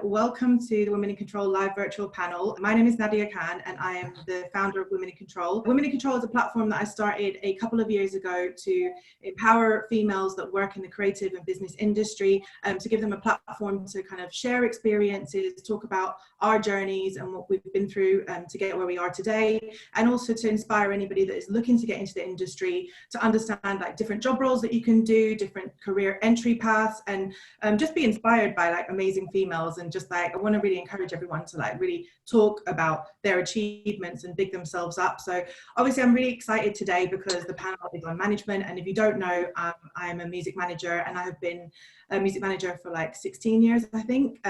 Welcome to the Women in Control live virtual panel. My name is Nadia Khan and I am the founder of Women in Control. Women in Control is a platform that I started a couple of years ago to empower females that work in the creative and business industry, to give them a platform to kind of share experiences, talk about our journeys and what we've been through to get where we are today, and also to inspire anybody that is looking to get into the industry to understand like different job roles that you can do, different career entry paths, and just be inspired by like amazing females. And just like I want to really encourage everyone to like really talk about their achievements and big themselves up. So obviously I'm really excited today because the panel is on management, and if you don't know, I'm a music manager and I have been a music manager for like 16 years I think.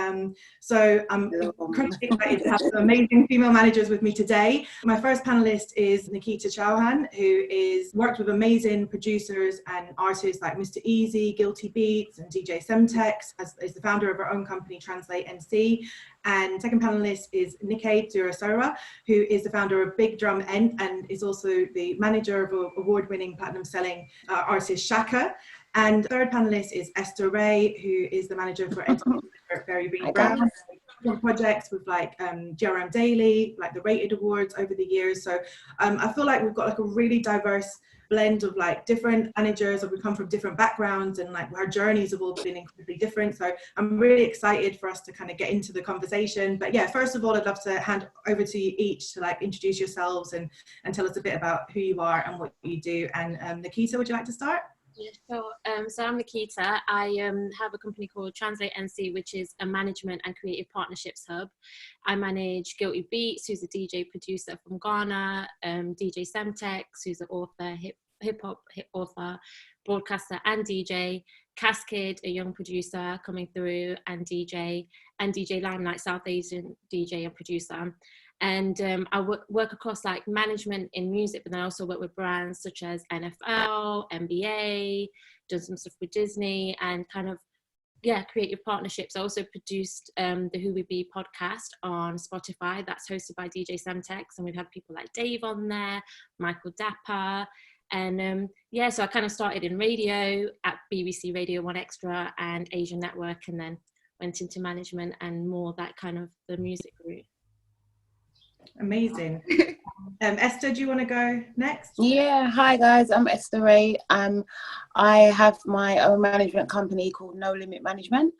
So I'm incredibly excited to have some amazing female managers with me today. My first panelist is Nikita Chauhan, who is worked with amazing producers and artists like Mr. Easy, Guilty Beats and DJ Semtex, is the founder of her own company Translate NC. And second panelist is Nikkei Durasora, who is the founder of Big Drum and is also the manager of award-winning platinum-selling artist Shaka. And third panelist is Esther Ray, who is the manager for Very Green Brown projects with like GRM Daily, like the Rated Awards over the years. So I feel like we've got like a really diverse blend of like different managers, and we come from different backgrounds, and like our journeys have all been incredibly different. So I'm really excited for us to kind of get into the conversation. But yeah, first of all, I'd love to hand over to you each to like introduce yourselves and tell us a bit about who you are and what you do. And Nikita, would you like to start? Yeah, sure. So I'm Nikita. I have a company called Translate NC, which is a management and creative partnerships hub. I manage Guilty Beats, who's a DJ producer from Ghana, DJ Semtex, who's an author, hip-hop author, broadcaster and DJ, Cascade, a young producer coming through and DJ Limelight, South Asian DJ and producer. And I work across like management in music, but then I also work with brands such as NFL, NBA, done some stuff with Disney, and kind of, yeah, creative partnerships. I also produced the Who We Be podcast on Spotify. That's hosted by DJ Semtex, and we've had people like Dave on there, Michael Dapper. And yeah, so I kind of started in radio at BBC Radio 1 Extra and Asian Network, and then went into management and more that kind of the music route. Amazing. Esther, do you want to go next? Yeah, hi guys, I'm Esther Ray. I have my own management company called No Limit Management.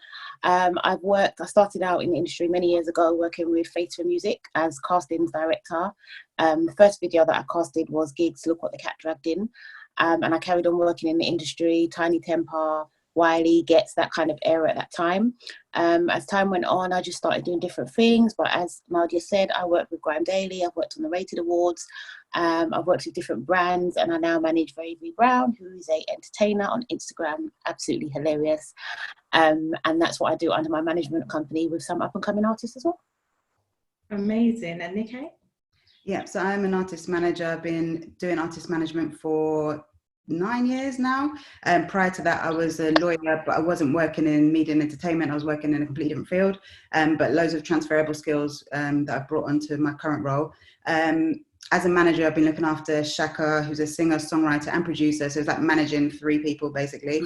I started out in the industry many years ago working with Face for Music as castings director. The first video that I casted was Gigs Look What the Cat Dragged In. And I carried on working in the industry, Tiny Temper, Wiley, Gets, that kind of era at that time. As time went on, I just started doing different things. But as Nadia said, I worked with GRM Daily, I've worked on the Rated Awards, I've worked with different brands, and I now manage Very Green Brown, who is an entertainer on Instagram, absolutely hilarious. And that's what I do under my management company with some up-and-coming artists as well. Amazing. And Nikkei? Yeah, so I'm an artist manager. I've been doing artist management for 9 years now. Prior to that, I was a lawyer, but I wasn't working in media and entertainment. I was working in a completely different field, but loads of transferable skills that I've brought onto my current role. As a manager, I've been looking after Shaka, who's a singer, songwriter and producer. So it's like managing 3 people basically.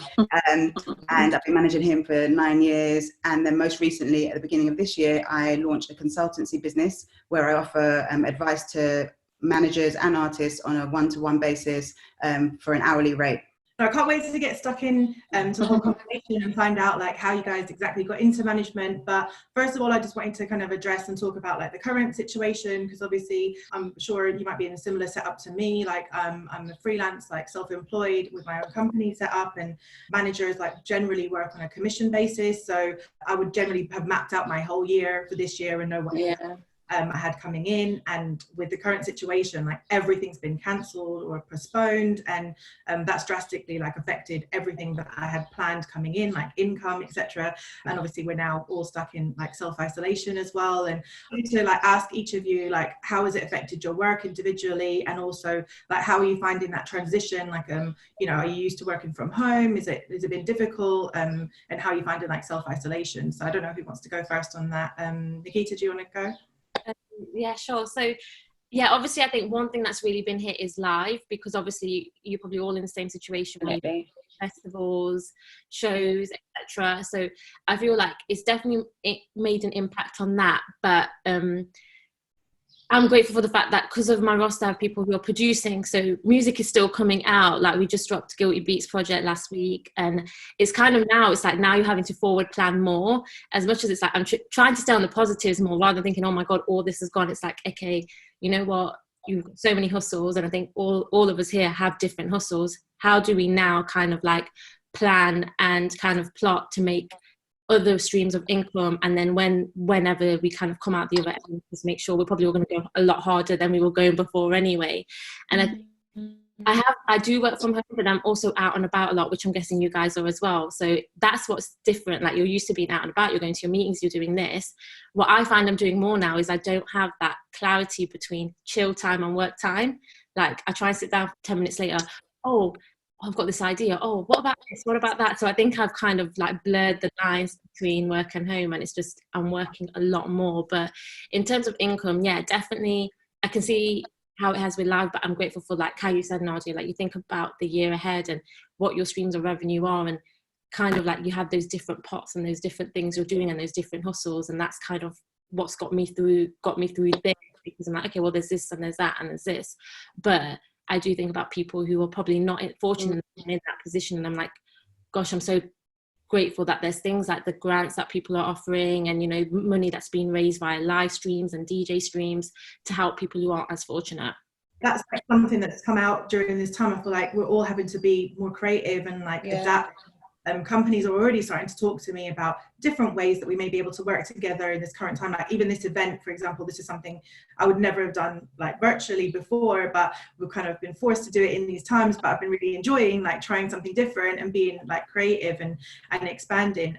And I've been managing him for 9 years. And then most recently, at the beginning of this year, I launched a consultancy business where I offer advice to managers and artists on a one-to-one basis for an hourly rate. So I can't wait to get stuck in to the whole conversation and find out like how you guys exactly got into management. But first of all, I just wanted to kind of address and talk about like the current situation, because obviously I'm sure you might be in a similar setup to me. Like I'm a freelance, like self-employed with my own company set up, and managers like generally work on a commission basis. So I would generally have mapped out my whole year for this year and know what I had coming in. And with the current situation, like everything's been cancelled or postponed, and that's drastically like affected everything that I had planned coming in, like income, etc. And obviously we're now all stuck in like self-isolation as well. And I need to like ask each of you, like, how has it affected your work individually, and also like how are you finding that transition? Like you know, are you used to working from home? Has it been difficult? And how are you finding like self-isolation? So I don't know who wants to go first on that. Nikita, do you want to go? Yeah, sure. So yeah, obviously I think one thing that's really been hit is live, because obviously you're probably all in the same situation where festivals, shows, etc. So I feel like it's definitely made an impact on that. But I'm grateful for the fact that because of my roster, I have people who are producing, so music is still coming out. Like we just dropped Guilty Beats project last week, and it's kind of now, it's like now you're having to forward plan more. As much as it's like I'm trying to stay on the positives more rather than thinking, oh my God, all this is gone. It's like, okay, you know what? You've got so many hustles, and I think all of us here have different hustles. How do we now kind of like plan and kind of plot to make other streams of income, and then whenever we kind of come out the other end, just make sure we're probably all going to go a lot harder than we were going before anyway. And I do work from home, but I'm also out and about a lot, which I'm guessing you guys are as well. So that's what's different. Like you're used to being out and about, you're going to your meetings, you're doing this. What I find I'm doing more now is I don't have that clarity between chill time and work time. Like I try and sit down 10 minutes later, oh, I've got this idea. Oh, what about this? What about that? So I think I've kind of like blurred the lines between work and home, and it's just, I'm working a lot more. But in terms of income, yeah, definitely I can see how it has with live, but I'm grateful for like how you said, Nadia, like you think about the year ahead and what your streams of revenue are, and kind of like you have those different pots and those different things you're doing and those different hustles. And that's kind of what's got me through this, because I'm like, okay, well, there's this and there's that and there's this. But I do think about people who are probably not fortunate in that position. And I'm like, gosh, I'm so grateful that there's things like the grants that people are offering, and, you know, money that's being raised via live streams and DJ streams to help people who aren't as fortunate. That's like something that's come out during this time. I feel like we're all having to be more creative and like adapt. Companies are already starting to talk to me about different ways that we may be able to work together in this current time. Like even this event, for example, this is something I would never have done like virtually before, but we've kind of been forced to do it in these times. But I've been really enjoying like trying something different and being like creative and expanding.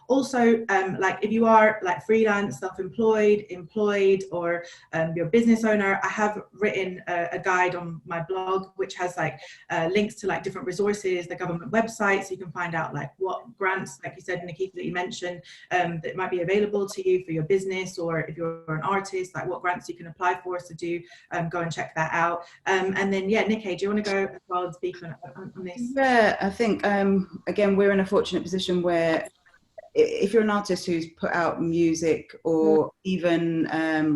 Also, like if you are like freelance, self-employed, employed, or you're a business owner, I have written a guide on my blog which has like links to like different resources, the government website, so you can find out like what grants, like you said, Nikita, that you mentioned, that might be available to you for your business, or if you're an artist, like what grants you can apply for. So do go and check that out. And then Nikkei, do you want to go as well and speak on this? Yeah, I think again, we're in a fortunate position where if you're an artist who's put out music, or even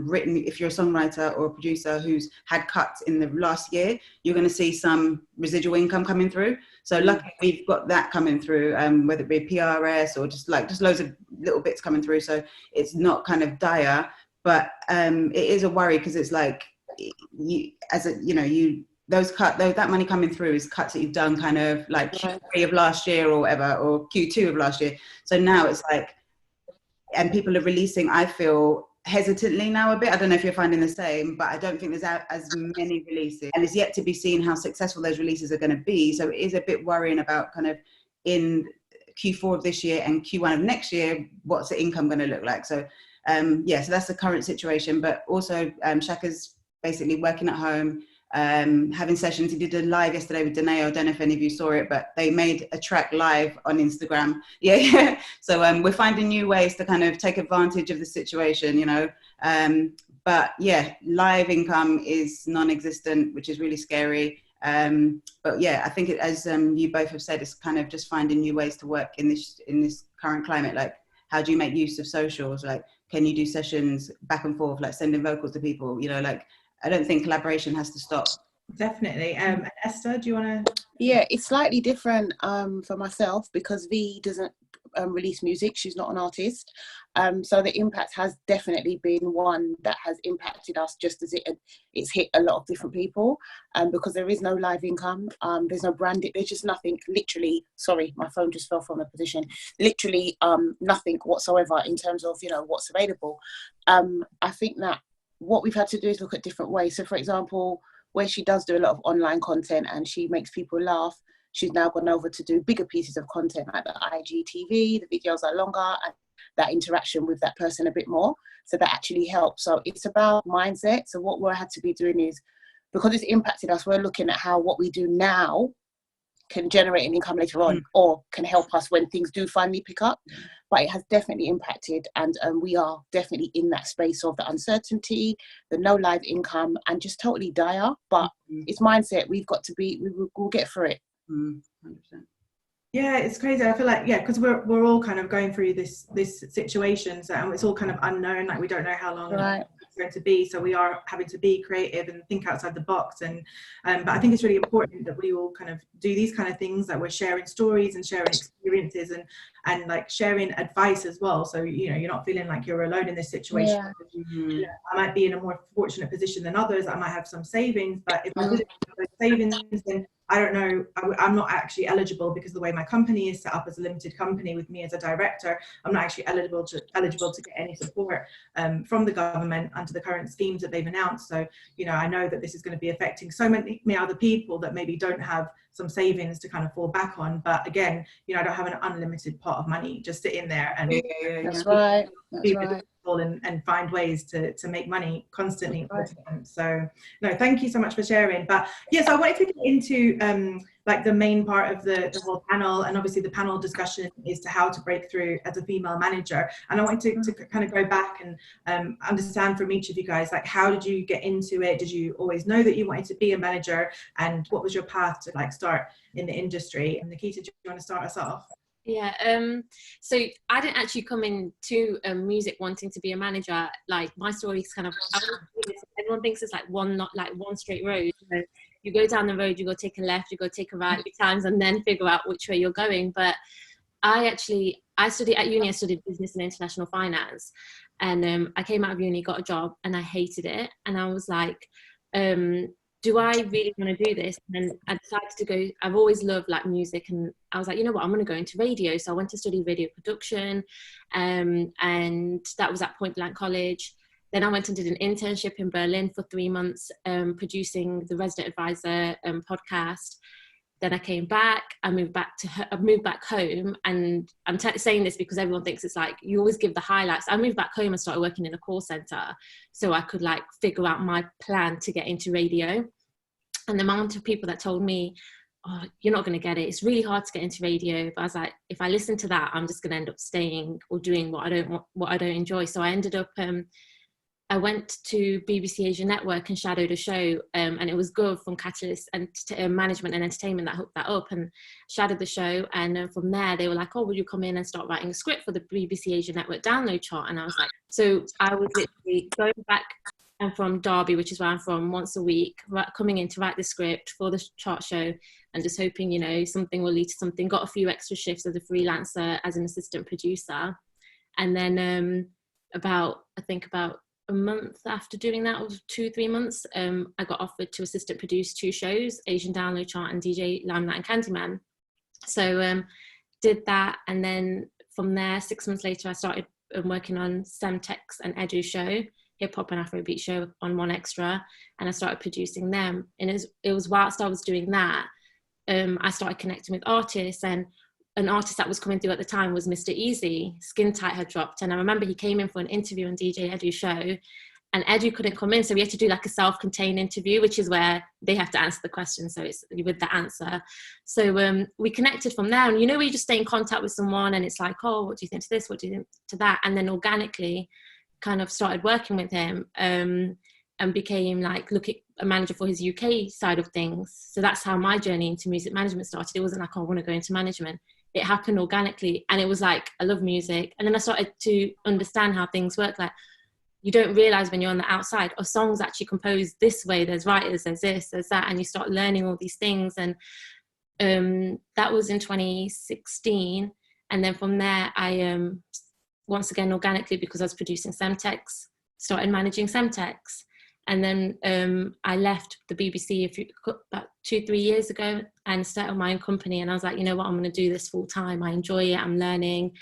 written, if you're a songwriter or a producer who's had cuts in the last year, you're going to see some residual income coming through. So luckily we've got that coming through, whether it be PRS or just loads of little bits coming through. So it's not kind of dire, but it is a worry, because it's like that money coming through is cuts that you've done kind of like Q3 of last year or whatever, or Q2 of last year. So now it's like, and people are releasing, I feel, hesitantly now a bit. I don't know if you're finding the same, but I don't think there's as many releases, and it's yet to be seen how successful those releases are going to be. So it is a bit worrying about kind of in Q4 of this year and Q1 of next year, what's the income going to look like? So so that's the current situation. But also Shaka's basically working at home, having sessions. He did a live yesterday with Danae. I don't know if any of you saw it, but they made a track live on Instagram. So we're finding new ways to kind of take advantage of the situation, you know. But yeah, live income is non-existent, which is really scary. But yeah, I think as you both have said, it's kind of just finding new ways to work in this current climate. Like, how do you make use of socials? Like, can you do sessions back and forth, like sending vocals to people, you know, like, I don't think collaboration has to stop. Definitely. Esther, do you want to? Yeah, it's slightly different for myself, because V doesn't release music. She's not an artist. So the impact has definitely been one that has impacted us, just as it's hit a lot of different people, because there is no live income. There's no branding. There's just nothing, literally, sorry, my phone just fell from a position. Literally nothing whatsoever in terms of, you know, what's available. I think that what we've had to do is look at different ways. So for example, where she does do a lot of online content and she makes people laugh, she's now gone over to do bigger pieces of content, like the IGTV, the videos are longer, and that interaction with that person a bit more. So that actually helps. So it's about mindset. So what we'll have to be doing is, because it's impacted us, we're looking at how what we do now can generate an income later on, or can help us when things do finally pick up. But it has definitely impacted, and we are definitely in that space of the uncertainty, the no live income, and just totally dire. But it's mindset. We've got to be, we'll get through it. 100%. Yeah, it's crazy. I feel like, yeah, because we're all kind of going through this situation, so and it's all kind of unknown. Like we don't know how long Right. it's going to be, so we are having to be creative and think outside the box. And but I think it's really important that we all kind of do these kind of things, that we're sharing stories and sharing experiences and like sharing advice as well. So you know, you're not feeling like you're alone in this situation. Yeah. You know, I might be in a more fortunate position than others. I might have some savings, but if I didn't have those savings, then I don't know, I'm not actually eligible, because the way my company is set up as a limited company with me as a director, I'm not actually eligible to get any support from the government under the current schemes that they've announced. So, you know, I know that this is going to be affecting so many other people that maybe don't have some savings to kind of fall back on. But again, you know, I don't have an unlimited pot of money just sitting there, and That's right. That's right. and find ways to make money constantly. Right. So no, thank you so much for sharing. But yes, I wanted to get into like the main part of the whole panel, and obviously the panel discussion is to how to break through as a female manager. And I wanted to kind of go back and understand from each of you guys, like, how did you get into it? Did you always know that you wanted to be a manager, and what was your path to like start in the industry? And Nikita, do you want to start us off? Yeah, so I didn't actually come into music wanting to be a manager. Like my story is kind of, everyone thinks it's like not like one straight road. So you go down the road, you go take a left, you go take a right 3 times, and then figure out which way you're going. But I studied at uni. I studied business and international finance, and I came out of uni, got a job, and I hated it. And I was like, do I really want to do this? And I decided to go. I've always loved like music, and I was like, you know what, I'm going to go into radio. So I went to study radio production, and that was at Point Blank College. Then I went and did an internship in Berlin for 3 months, producing the Resident Advisor podcast. Then I came back. I moved back home, and I'm saying this because everyone thinks it's like you always give the highlights. I moved back home and started working in a call center, so I could like figure out my plan to get into radio. And the amount of people that told me, "Oh, you're not going to get it. It's really hard to get into radio." But I was like, if I listen to that, I'm just going to end up staying or doing what I don't enjoy. So I ended up. I went to BBC Asia Network and shadowed a show, and it was Gov from Catalyst and Management and Entertainment that hooked that up, and shadowed the show. And from there, they were like, "Oh, will you come in and start writing a script for the BBC Asia Network download chart?" And I was like, so I was literally going back. I'm from Derby, which is where I'm from, once a week, coming in to write the script for the chart show, and just hoping, you know, something will lead to something. Got a few extra shifts as a freelancer, as an assistant producer. And then about a month after doing that, or 2-3 months, I got offered to assistant produce 2 shows, Asian Download Chart and DJ Limelight and Candyman. So did that, and then from there, 6 months later, I started working on Semtex and Edu show, hip hop and Afrobeat show on 1Xtra, and I started producing them. And it was whilst I was doing that, I started connecting with artists, and an artist that was coming through at the time was Mr. Easy. Skin Tight had dropped, and I remember he came in for an interview on DJ Edu's show, and Edu couldn't come in, so we had to do like a self-contained interview, which is where they have to answer the question, so it's with the answer. So we connected from there, and you know, we just stay in contact with someone, and it's like, oh, what do you think to this, what do you think to that? And then organically kind of started working with him, and became like a manager for his UK side of things. So that's how my journey into music management started. It wasn't like, oh, I want to go into management. It happened organically, and it was like, I love music. And then I started to understand how things work. Like, you don't realize when you're on the outside, oh, songs actually composed this way, there's writers, there's this, there's that, and you start learning all these things. And that was in 2016. And then from there, I once again organically, because I was producing Semtex, started managing Semtex. And then I left the BBC about 2-3 years ago and started my own company. And I was like, you know what, I'm going to do this full time. I enjoy it. I'm learning.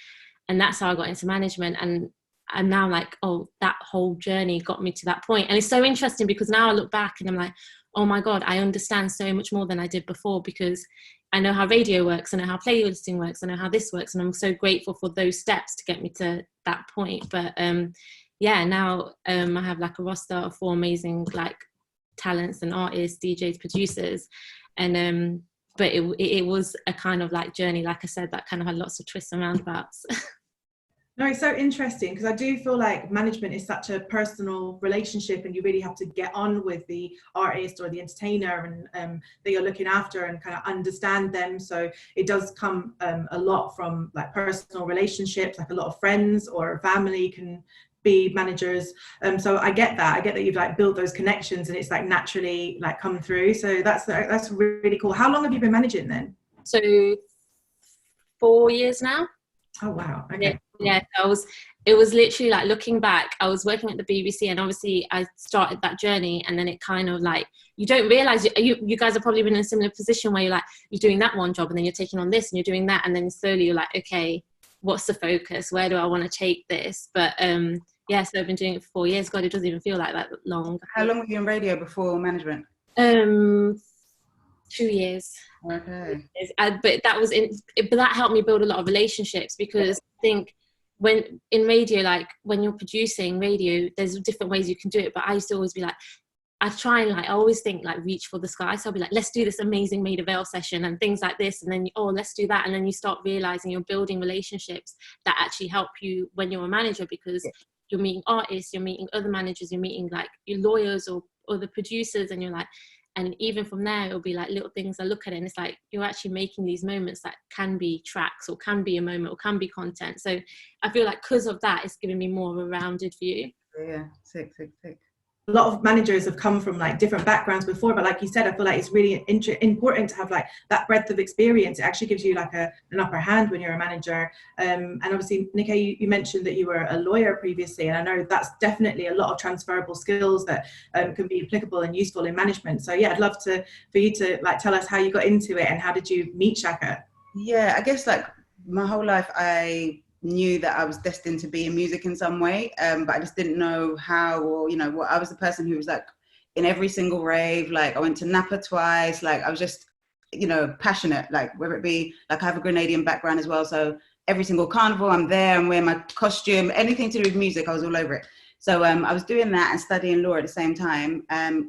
And that's how I got into management. And I'm now like, oh, that whole journey got me to that point. And it's so interesting because now I look back and I'm like, oh my God, I understand so much more than I did before, because I know how radio works, I know how playlisting works, I know how this works. And I'm so grateful for those steps to get me to that point. But yeah, now I have like a roster of 4 amazing like talents and artists, DJs, producers, and but it was a kind of like journey, like I said, that kind of had lots of twists and roundabouts. No, it's so interesting because I do feel like management is such a personal relationship, and you really have to get on with the artist or the entertainer and that you're looking after and kind of understand them. So it does come a lot from like personal relationships, like a lot of friends or family can be managers. So I get that. I get that you've like built those connections and it's like naturally like come through. So that's really cool. How long have you been managing then? So 4 years now. Oh wow. Okay. Yeah, it was literally like looking back, I was working at the BBC and obviously I started that journey, and then it kind of like, you don't realize, you guys have probably been in a similar position where you're like, you're doing that one job and then you're taking on this and you're doing that, and then slowly you're like, okay, what's the focus? Where do I want to take this? But yeah, so I've been doing it for 4 years. God, it doesn't even feel like that long. How long were you in radio before management? 2 years. Okay. But that helped me build a lot of relationships, because I think when in radio, like when you're producing radio, there's different ways you can do it. But I used to always be like, I always think like reach for the sky. So I'll be like, let's do this amazing Maida Vale session and things like this. And then, let's do that. And then you start realizing you're building relationships that actually help you when you're a manager, because you're meeting artists, you're meeting other managers, you're meeting like your lawyers or the producers, and you're like, and even from there, it'll be like little things I look at it and it's like, you're actually making these moments that can be tracks or can be a moment or can be content. So I feel like because of that, it's giving me more of a rounded view. Yeah, sick. A lot of managers have come from like different backgrounds before, but like you said, I feel like it's really important to have like that breadth of experience. It actually gives you like an upper hand when you're a manager. And obviously, Nikkei, you mentioned that you were a lawyer previously, and I know that's definitely a lot of transferable skills that can be applicable and useful in management. So yeah, I'd love for you to like tell us how you got into it and how did you meet Shaka? Yeah, I guess like my whole life I knew that I was destined to be in music in some way, but I just didn't know how, or what. I was the person who was like in every single rave. Like I went to Napa twice. Like I was just passionate, like whether it be like I have a Grenadian background as well, so every single carnival I'm there, I'm wearing my costume, anything to do with music, I was all over it. So I was doing that and studying law at the same time,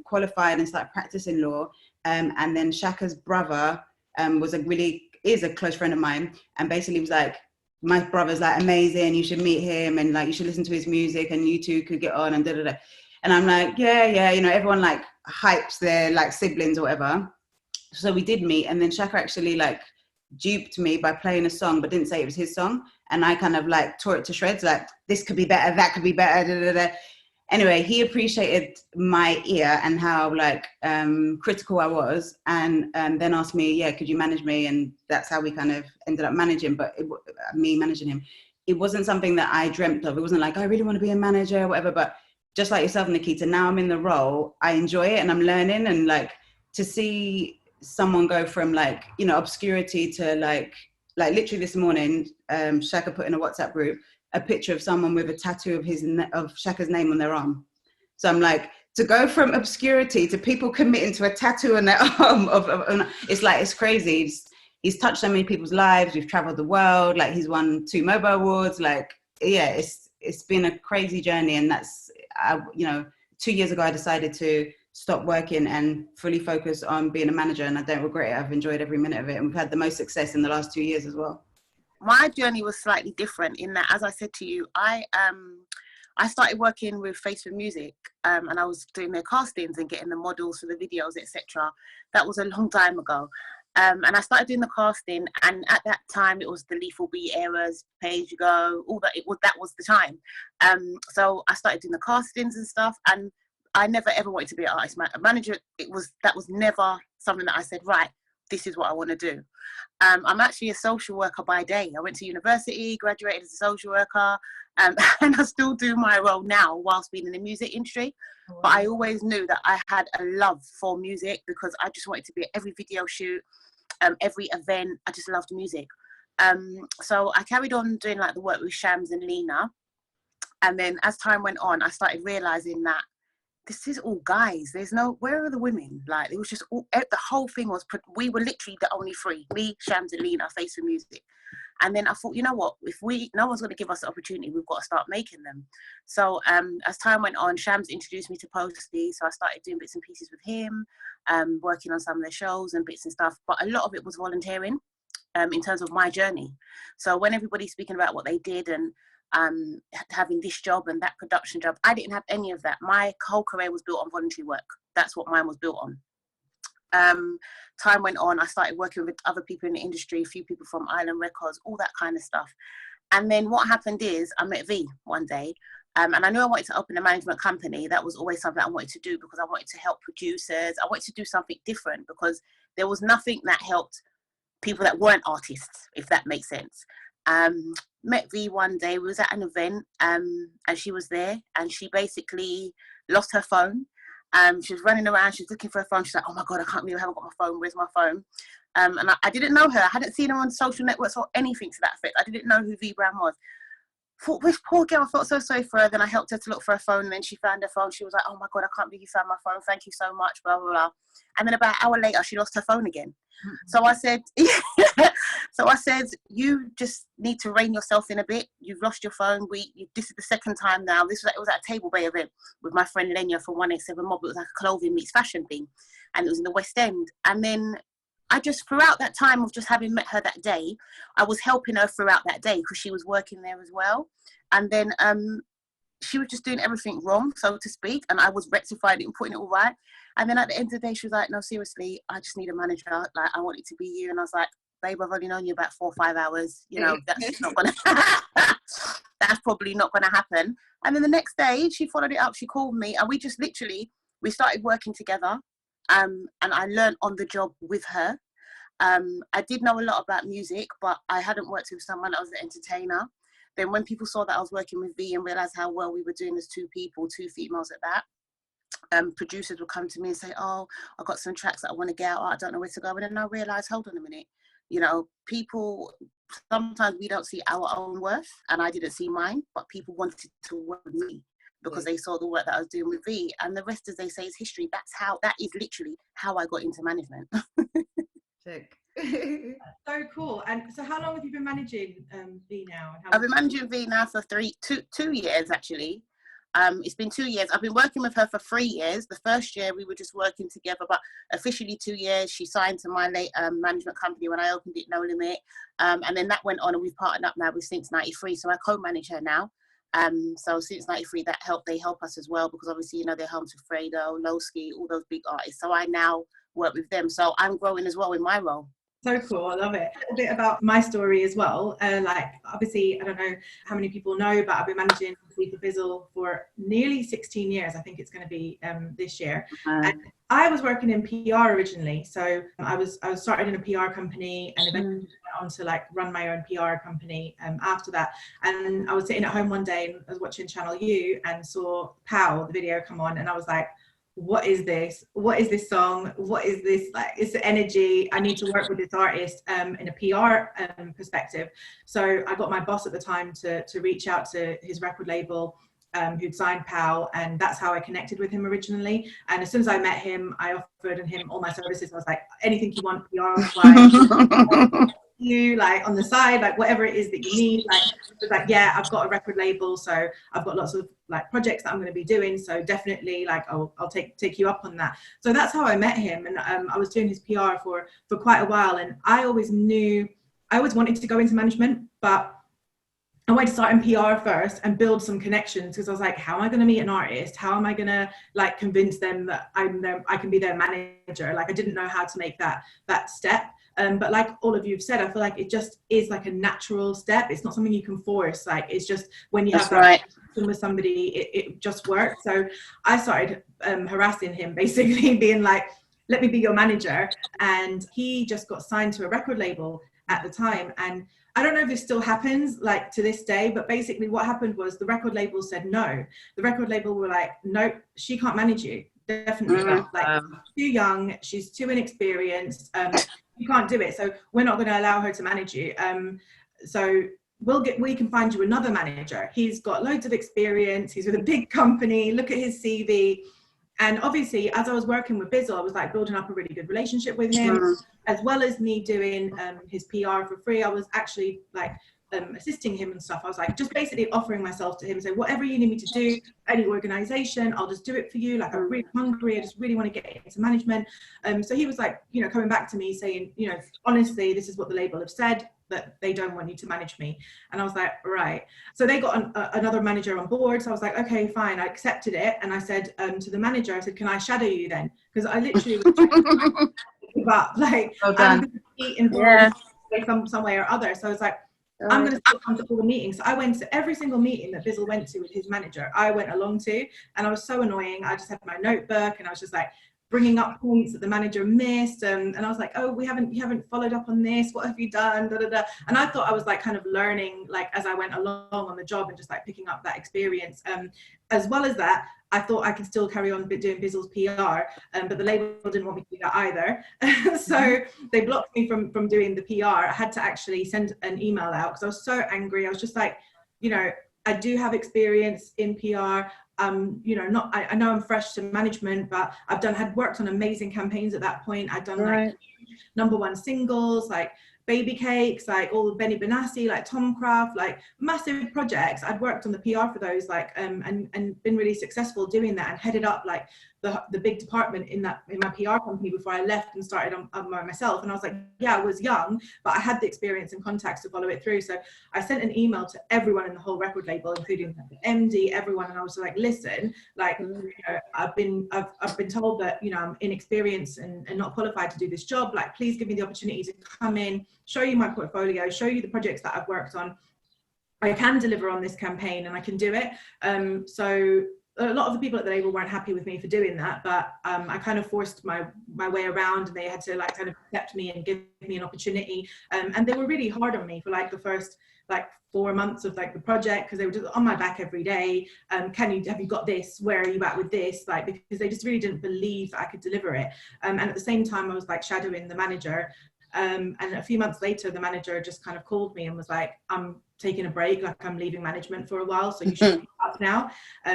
qualified and started practicing law, and then Shaka's brother is a close friend of mine, and basically was like, my brother's like amazing, you should meet him and like you should listen to his music and you two could get on and da. And I'm like, yeah, everyone like hypes their like siblings or whatever. So we did meet, and then Shaka actually like duped me by playing a song but didn't say it was his song, and I kind of like tore it to shreds, like this could be better, that could be better, da. Anyway, he appreciated my ear and how like critical I was, and then asked me, yeah, could you manage me? And that's how we kind of ended up managing. But me managing him, it wasn't something that I dreamt of. It wasn't like I really want to be a manager or whatever. But just like yourself, Nikita, now I'm in the role, I enjoy it and I'm learning. And like to see someone go from like obscurity to like literally this morning, Shaka put in a WhatsApp group a picture of someone with a tattoo of Shaka's name on their arm. So I'm like, to go from obscurity to people committing to a tattoo on their arm it's like, it's crazy. He's touched so many people's lives. We've traveled the world. Like he's won 2 MOBO awards. Like, yeah, it's been a crazy journey. And that's, 2 years ago, I decided to stop working and fully focus on being a manager. And I don't regret it. I've enjoyed every minute of it. And we've had the most success in the last 2 years as well. My journey was slightly different in that, as I said to you, I started working with Face for Music, and I was doing their castings and getting the models for the videos, etc. That was a long time ago. And I started doing the casting, and at that time it was the Lethal B eras, Pay As You Go, all that. That was the time. So I started doing the castings and stuff, and I never ever wanted to be an artist manager. That was never something that I said, right, this is what I want to do. I'm actually a social worker by day. I went to university, graduated as a social worker, and I still do my role now whilst being in the music industry. Oh, wow. But I always knew that I had a love for music because I just wanted to be at every video shoot, every event. I just loved music. So I carried on doing like the work with Shams and Lena. And then as time went on, I started realizing that this is all guys. Where are the women? Like, it was just the whole thing was, we were literally the only 3, me, Shams and Lena, Face for Music. And then I thought, you know what, no one's going to give us the opportunity, we've got to start making them. So as time went on, Shams introduced me to Posty. So I started doing bits and pieces with him, working on some of their shows and bits and stuff. But a lot of it was volunteering in terms of my journey. So when everybody's speaking about what they did, and having this job and that production job. I didn't have any of that. My whole career was built on voluntary work. That's what mine was built on. Time went on, I started working with other people in the industry, a few people from Island Records, all that kind of stuff. And then what happened is I met V one day, and I knew I wanted to open a management company. That was always something I wanted to do because I wanted to help producers. I wanted to do something different because there was nothing that helped people that weren't artists, if that makes sense. Met V one day, we was at an event, and she was there, and she basically lost her phone. She was running around, she was looking for her phone. She's like, oh my God, I can't believe I haven't got my phone. Where's my phone? And I didn't know her. I hadn't seen her on social networks or anything to that effect. I didn't know who V Brown was. Thought, this poor girl, I felt so sorry for her. Then I helped her to look for her phone, and then she found her phone. She was like, oh my God, I can't believe you found my phone. Thank you so much, blah, blah, blah. And then about an hour later, she lost her phone again. So I said, you just need to rein yourself in a bit. You've lost your phone. This is the second time now. It was at a Table Bay event with my friend Lenya from 187 Mob. It was like a clothing meets fashion thing. And it was in the West End. And then I just, throughout that time of just having met her that day, I was helping her throughout that day because she was working there as well. And then she was just doing everything wrong, so to speak. And I was rectifying it and putting it all right. And then at the end of the day, she was like, no, seriously, I just need a manager. Like, I want it to be you. And I was like, babe, I've only known you about 4 or 5 hours. You know, that's not going to, that's probably not going to happen. And then the next day, she followed it up. She called me, and we just literally, we started working together. And I learned on the job with her. I did know a lot about music, but I hadn't worked with someone that was an entertainer. Then when people saw that I was working with V and realised how well we were doing as 2 people, 2 females at that, producers would come to me and say, oh, I've got some tracks that I want to get out. I don't know where to go. And then I realised, hold on a minute. You know, people, sometimes we don't see our own worth, and I didn't see mine, but people wanted to work with me because they saw the work that I was doing with V. And the rest, as they say, is history. That is literally how I got into management. Sick. So cool. And so how long have you been managing V now? I've been managing V now for 2 years, actually. It's been 2 years. I've been working with her for 3 years. The first year we were just working together, but officially 2 years. She signed to my late management company when I opened it, No Limit. And then that went on, and we've partnered up now with Since 93. So I co-manage her now. So Since 93, they help us as well, because obviously, you know, they're home to Fredo, Lowski, all those big artists. So I now work with them. So I'm growing as well in my role. So cool, I love it. A bit about my story as well. Like, obviously, I don't know how many people know, but I've been managing for Bizzle for nearly 16 years. I think it's going to be this year. And I was working in PR originally, so I was started in a PR company, and eventually went on to like run my own PR company after that. And I was sitting at home one day and I was watching Channel U and saw Pow, the video, come on, and I was like, what is this? What is this song? What is this? Like, it's the energy. I need to work with this artist in a PR perspective. So I got my boss at the time to reach out to his record label, who'd signed Pow, and that's how I connected with him originally. And as soon as I met him, I offered him all my services. I was like, anything you want PR-wise, you like on the side, like whatever it is that you need. Like, it was like, yeah, I've got a record label, so I've got lots of like projects that I'm going to be doing. So definitely, like, I'll take you up on that. So that's how I met him, and I was doing his PR for quite a while. And I always wanted to go into management, but I wanted to start in PR first and build some connections, because I was like, how am I going to meet an artist? How am I going to like convince them that I can be their manager? Like, I didn't know how to make that step. But like all of you have said, I feel like it just is like a natural step. It's not something you can force. Like, it's just when you have that connection with somebody, it just works. So I started harassing him, basically being like, let me be your manager. And he just got signed to a record label at the time. And I don't know if this still happens like to this day, but basically what happened was the record label said no. The record label were like, nope, she can't manage you. Definitely not. Like, too young, she's too inexperienced. You can't do it. So we're not going to allow her to manage you. So we can find you another manager. He's got loads of experience. He's with a big company. Look at his CV. And obviously, as I was working with Bizzle, I was like building up a really good relationship with him, as well as me doing his PR for free. I was actually like assisting him and stuff. I was like just basically offering myself to him, saying, whatever you need me to do, any organization, I'll just do it for you. Like, I'm really hungry. I just really want to get into management. So he was like, you know, coming back to me saying, you know, honestly, this is what the label have said. that they don't want you to manage me. And I was like, right. So they got another manager on board. So I was like, okay, fine. I accepted it. And I said to the manager, I said, can I shadow you then? Because I literally was trying to give up. Like, Well I'm done. going to be involved some way or other. So I was like, I'm going to still come to all the meetings. So I went to every single meeting that Bizzle went to with his manager. I went along to, and I was so annoying. I just had my notebook, and I was just like bringing up points that the manager missed. And I was like, oh, you haven't followed up on this. What have you done? Da, da, da. And I thought I was like kind of learning like as I went along on the job and just like picking up that experience. As well as that, I thought I could still carry on doing Bizzle's PR, but the label didn't want me to do that either. So they blocked me from doing the PR. I had to actually send an email out because I was so angry. I was just like, you know, I do have experience in PR. You know, I know I'm fresh to management, but had worked on amazing campaigns at that point. I'd done like #1 singles, like Baby Cakes, like all Benny Benassi, like Tom Craft, like massive projects. I'd worked on the PR for those, like and been really successful doing that, and headed up like the big department in my PR company before I left and started on myself. And I was like, yeah, I was young, but I had the experience and contacts to follow it through. So I sent an email to everyone in the whole record label, including the MD, everyone, and I was like, listen, like, you know, I've been told that, you know, I'm inexperienced and not qualified to do this job. Like, please give me the opportunity to come in, show you my portfolio, show you the projects that I've worked on. I can deliver on this campaign and I can do it. So a lot of the people at the label weren't happy with me for doing that, but I kind of forced my way around, and they had to like kind of accept me and give me an opportunity. And they were really hard on me for like the first like 4 months of like the project, because they were just on my back every day. Have you got this? Where are you at with this? Like, because they just really didn't believe that I could deliver it. And at the same time, I was like shadowing the manager. And a few months later, the manager just kind of called me and was like, I'm taking a break, like I'm leaving management for a while, so you should be up now.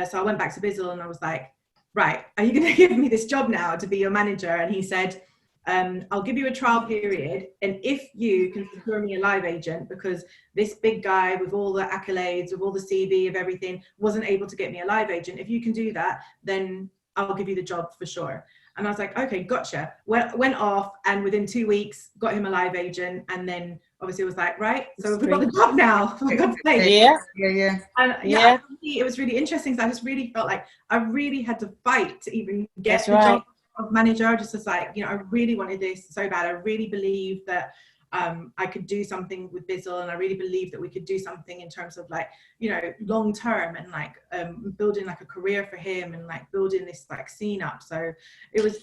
So I went back to Bizzle and I was like, right, are you going to give me this job now to be your manager? And he said, I'll give you a trial period, and if you can secure me a live agent, because this big guy with all the accolades, with all the CV of everything, wasn't able to get me a live agent. If you can do that, then I'll give you the job for sure. And I was like, okay, gotcha. Went off, and within 2 weeks, got him a live agent. And then obviously it was like, right, so we've got the job now. For God's sake. Yeah. And yeah, it was really interesting. So I just really felt like I really had to fight to even get the job of manager. Just as like, you know, I really wanted this so bad. I really believed that I could do something with Bizzle, and I really believed that we could do something in terms of like, you know, long term, and like building like a career for him, and like building this like scene up. So it was.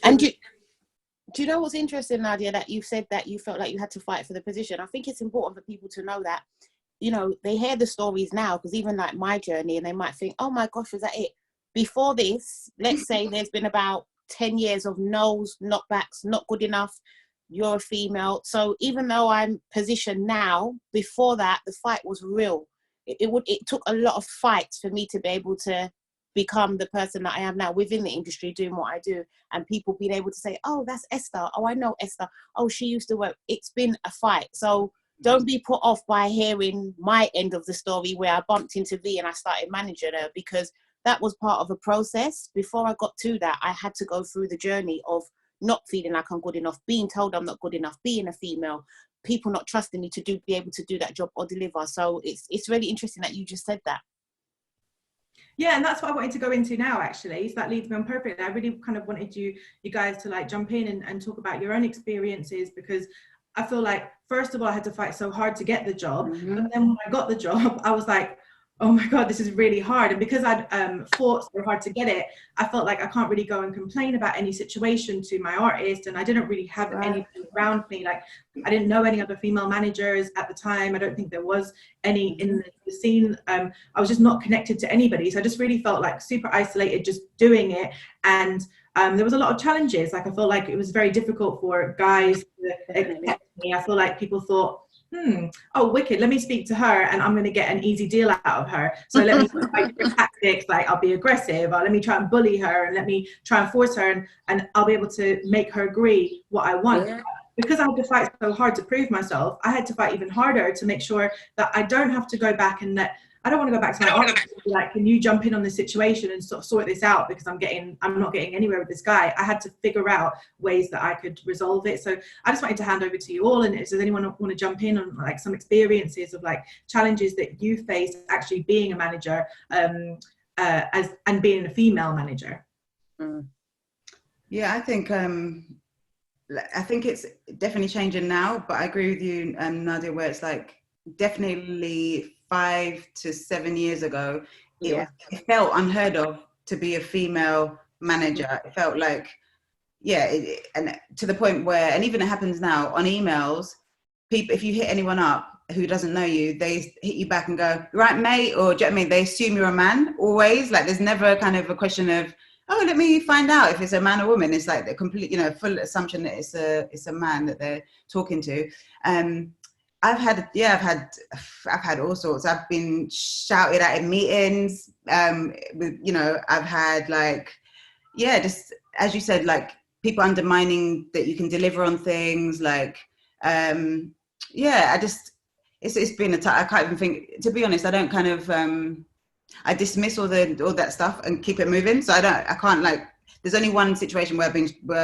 Do you know what's interesting, Nadia, that you said that you felt like you had to fight for the position? I think it's important for people to know that, you know, they hear the stories now, because even like my journey, and they might think, oh my gosh, was that it? Before this, let's say there's been about 10 years of no's, knockbacks, not good enough, you're a female. So even though I'm positioned now, before that, the fight was real. It took a lot of fights for me to be able to become the person that I am now within the industry, doing what I do, and people being able to say, oh, that's Esther. Oh, I know Esther. Oh, she used to work. It's been a fight. So don't be put off by hearing my end of the story, where I bumped into V and I started managing her, because that was part of a process. Before I got to that, I had to go through the journey of not feeling like I'm good enough, being told I'm not good enough, being a female, people not trusting me to be able to do that job or deliver. So it's really interesting that you just said that. Yeah, and that's what I wanted to go into now, actually. So that leads me on perfectly. I really kind of wanted you guys to like jump in and talk about your own experiences, because I feel like, first of all, I had to fight so hard to get the job. But then when I got the job, I was like, oh my God, this is really hard. And because I'd fought so hard to get it, I felt like I can't really go and complain about any situation to my artist. And I didn't really have anybody around me. Like, I didn't know any other female managers at the time. I don't think there was any in the scene. I was just not connected to anybody. So I just really felt like super isolated just doing it. And there was a lot of challenges. Like, I felt like it was very difficult for guys to accept me. I feel like people thought, oh, wicked, let me speak to her and I'm going to get an easy deal out of her. So let me try different tactics, like I'll be aggressive, or let me try and bully her, and let me try and force her, and I'll be able to make her agree what I want. Yeah. Because I had to fight so hard to prove myself, I had to fight even harder to make sure that I don't have to go back and let I don't want to go back to my office and be like, can you jump in on this situation and sort this out, because I'm not getting anywhere with this guy. I had to figure out ways that I could resolve it. So I just wanted to hand over to you all, and does anyone want to jump in on like some experiences of like challenges that you faced actually being a manager, and being a female manager? Yeah, I think it's definitely changing now, but I agree with you, Nadia, where it's like definitely 5 to 7 years ago, it felt unheard of to be a female manager. It felt like, and to the point where, and even it happens now on emails, people, if you hit anyone up who doesn't know you, they hit you back and go, right, mate, or do you know what I mean? They assume you're a man always. Like there's never kind of a question of, oh, let me find out if it's a man or woman. It's like the complete, full assumption that it's a man that they're talking to. I've had all sorts. I've been shouted at in meetings. I've had just as you said, like people undermining that you can deliver on things. Like, it's been I can't even think. To be honest, I don't kind of. I dismiss all that stuff and keep it moving. So I can't like. There's only one situation where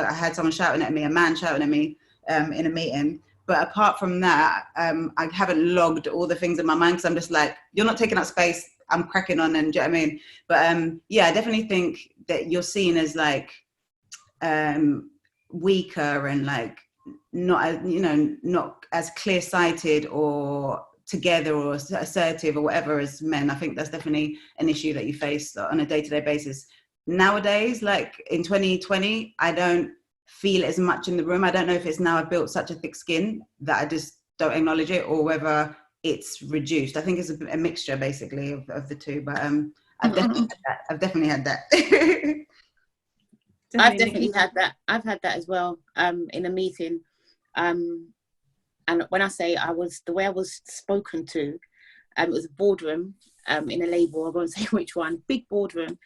I had someone shouting at me, a man shouting at me, in a meeting. But apart from that, I haven't logged all the things in my mind, because I'm just like, you're not taking up space. I'm cracking on, and do you know what I mean? But I definitely think that you're seen as like weaker and like not as clear-sighted or together or assertive or whatever as men. I think that's definitely an issue that you face on a day-to-day basis. Nowadays, like in 2020, I don't feel as much in the room. I don't know if it's now I've built such a thick skin that I just don't acknowledge it, or whether it's reduced. I think it's a mixture basically of the two, but I've definitely had that. I've definitely had that. I've had that as well, in a meeting, and when I say the way I was spoken to, it was a boardroom, in a label, I won't say which one, big boardroom.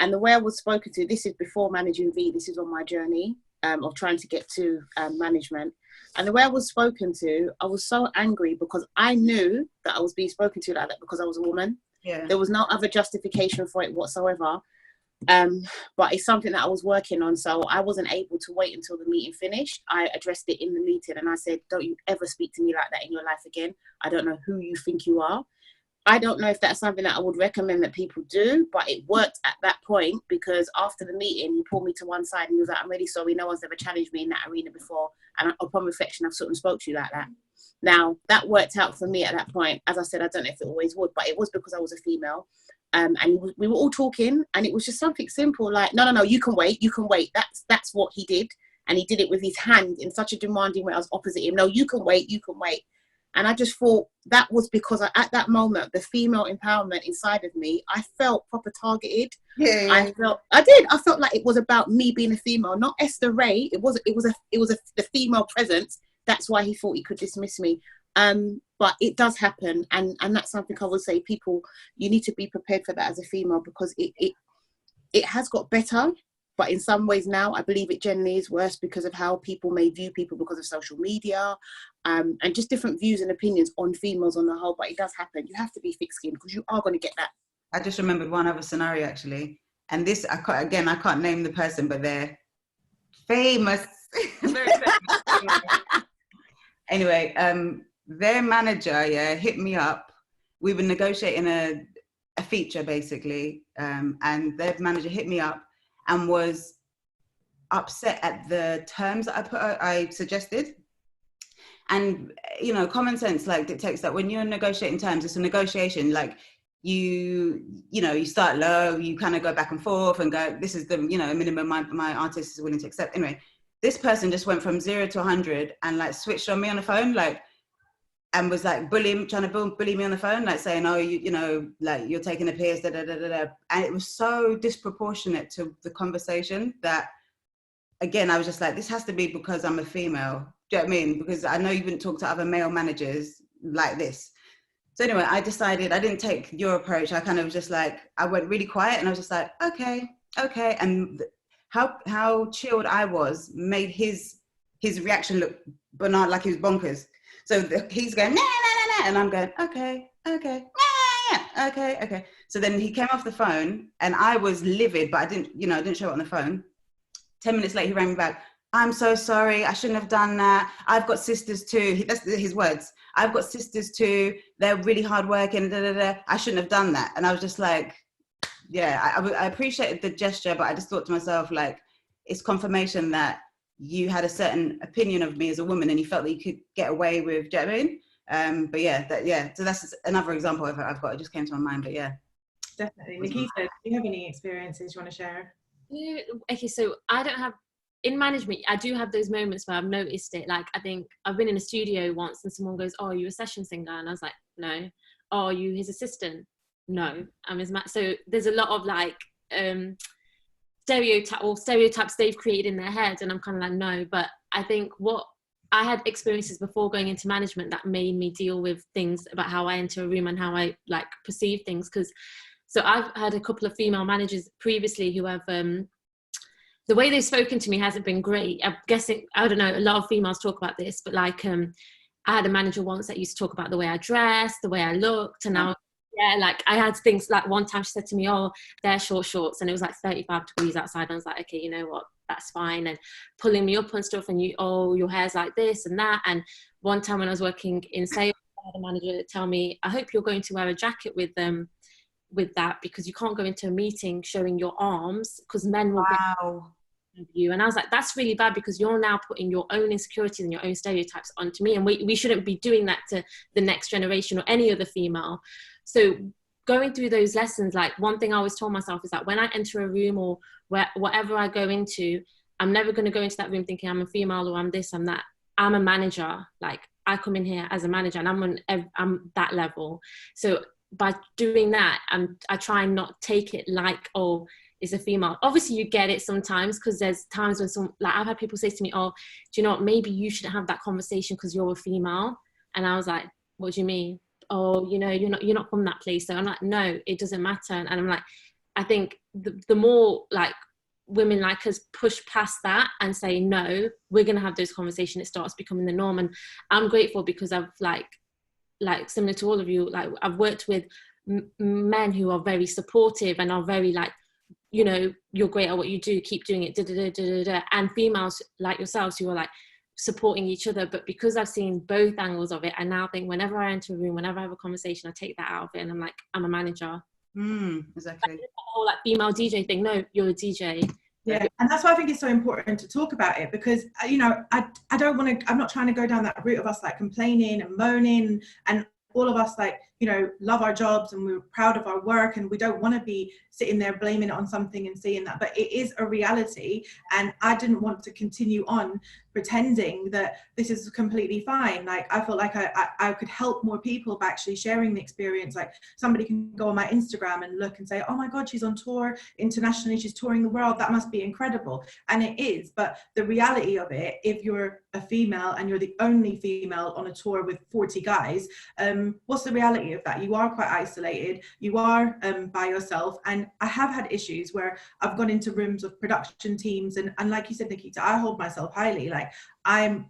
And the way I was spoken to, this is before managing V, this is on my journey of trying to get to management. And the way I was spoken to, I was so angry, because I knew that I was being spoken to like that because I was a woman. Yeah. There was no other justification for it whatsoever. But it's something that I was working on. So I wasn't able to wait until the meeting finished. I addressed it in the meeting and I said, don't you ever speak to me like that in your life again. I don't know who you think you are. I don't know if that's something that I would recommend that people do, but it worked at that point, because after the meeting, he pulled me to one side and he was like, I'm really sorry, no one's ever challenged me in that arena before. And upon reflection, I've sort of spoke to you like that. Now, that worked out for me at that point. As I said, I don't know if it always would, but it was because I was a female. And we were all talking, and it was just something simple like, no, you can wait. That's what he did. And he did it with his hand in such a demanding way. I was opposite him. No, you can wait. And I just thought that was because at that moment, the female empowerment inside of me, I felt proper targeted. Yeah. I felt like it was about me being a female, not Esther Ray. It was the female presence. That's why he thought he could dismiss me. But it does happen. And that's something I would say, people, you need to be prepared for that as a female, because it has got better. But in some ways now, I believe it generally is worse because of how people may view people because of social media, and just different views and opinions on females on the whole. But it does happen. You have to be thick-skinned, because you are going to get that. I just remembered one other scenario actually. And this, I can't name the person, but they're famous. Very famous. Anyway, their manager, hit me up. We were negotiating a feature basically. And their manager hit me up and was upset at the terms that I suggested. And, common sense dictates that when you're negotiating terms, it's a negotiation. Like you start low, you kind of go back and forth and go, this is the, minimum my artist is willing to accept. Anyway, this person just went from 0 to 100 and switched on me on the phone, and was trying to bully me on the phone, saying, oh, you're taking a piss, da, da, da, da, da. And it was so disproportionate to the conversation that, again, I was just like, this has to be because I'm a female. Do you know what I mean? Because I know you wouldn't talk to other male managers like this. So anyway, I decided I didn't take your approach. I kind of was just I went really quiet and I was just like, okay. And how chilled I was made his reaction look banana, like he was bonkers. So he's going, nah, and I'm going, okay, nah, okay. So then he came off the phone and I was livid, but I didn't show it on the phone. 10 minutes later, he rang me back. I'm so sorry. I shouldn't have done that. I've got sisters too. That's his words. I've got sisters too. They're really hardworking. I shouldn't have done that. And I was just like, yeah, I appreciated the gesture, but I just thought to myself, like, it's confirmation that you had a certain opinion of me as a woman and you felt that you could get away with, do you know what I mean? But yeah, so that's another example I've got. It just came to my mind, but yeah. Definitely. Nikita, do you have any experiences you want to share? Yeah, okay, so I don't have, in management, I do have those moments where I've noticed it. Like, I think I've been in a studio once and someone goes, oh, are you a session singer? And I was like, no. Oh, are you his assistant? No. So there's a lot of like stereotypes they've created in their head, and I'm kind of like, no. But I think what I had experiences before going into management that made me deal with things about how I enter a room and how I like perceive things. So I've had a couple of female managers previously who have, the way they've spoken to me hasn't been great. I'm guessing, I don't know, a lot of females talk about this, but like, I had a manager once that used to talk about the way I dressed, the way I looked, and now, yeah, like I had things like one time she said to me, oh, they're short shorts, and it was like 35 degrees outside, and I was like, okay, you know what, that's fine, and pulling me up and stuff, and your hair's like this and that. And one time when I was working in sales, I had a manager tell me, I hope you're going to wear a jacket with that, because you can't go into a meeting showing your arms because men will get you. And I was like, that's really bad, because you're now putting your own insecurities and your own stereotypes onto me, and we shouldn't be doing that to the next generation or any other female. So going through those lessons, like one thing I always told myself is that when I enter a room or whatever I go into, I'm never going to go into that room thinking I'm a female or I'm this, I'm that. I'm a manager. Like, I come in here as a manager, and I'm that level. So by doing that, I try and not take it like, oh, it's a female. Obviously you get it sometimes, because there's times when I've had people say to me, oh, do you know what, maybe you shouldn't have that conversation because you're a female. And I was like, what do you mean? Oh, you know, you're not from that place. So I'm like, no, it doesn't matter. And I'm like, I think the more like women like us push past that and say, no, we're going to have those conversations, it starts becoming the norm. And I'm grateful because I've like similar to all of you, like I've worked with men who are very supportive and are very like, you know, you're great at what you do, keep doing it, and females like yourselves who are like supporting each other. But because I've seen both angles of it, I now think whenever I enter a room, whenever I have a conversation, I take that out of it and I'm like, I'm a manager. Exactly. Like, the whole like female DJ thing, no, you're a DJ. Yeah, and that's why I think it's so important to talk about it, because you know, I don't want to, I'm not trying to go down that route of us like complaining and moaning, and all of us like, you know, love our jobs and we're proud of our work, and we don't want to be sitting there blaming it on something and seeing that, but it is a reality. And I didn't want to continue on pretending that this is completely fine. Like, I felt like I could help more people by actually sharing the experience. Like, somebody can go on my Instagram and look and say, oh my God, she's on tour internationally, she's touring the world, that must be incredible. And it is, but the reality of it, if you're a female and you're the only female on a tour with 40 guys, what's the reality of that? You are quite isolated, you are by yourself. And I have had issues where I've gone into rooms of production teams, and like you said, Nikita, I hold myself highly. Like, I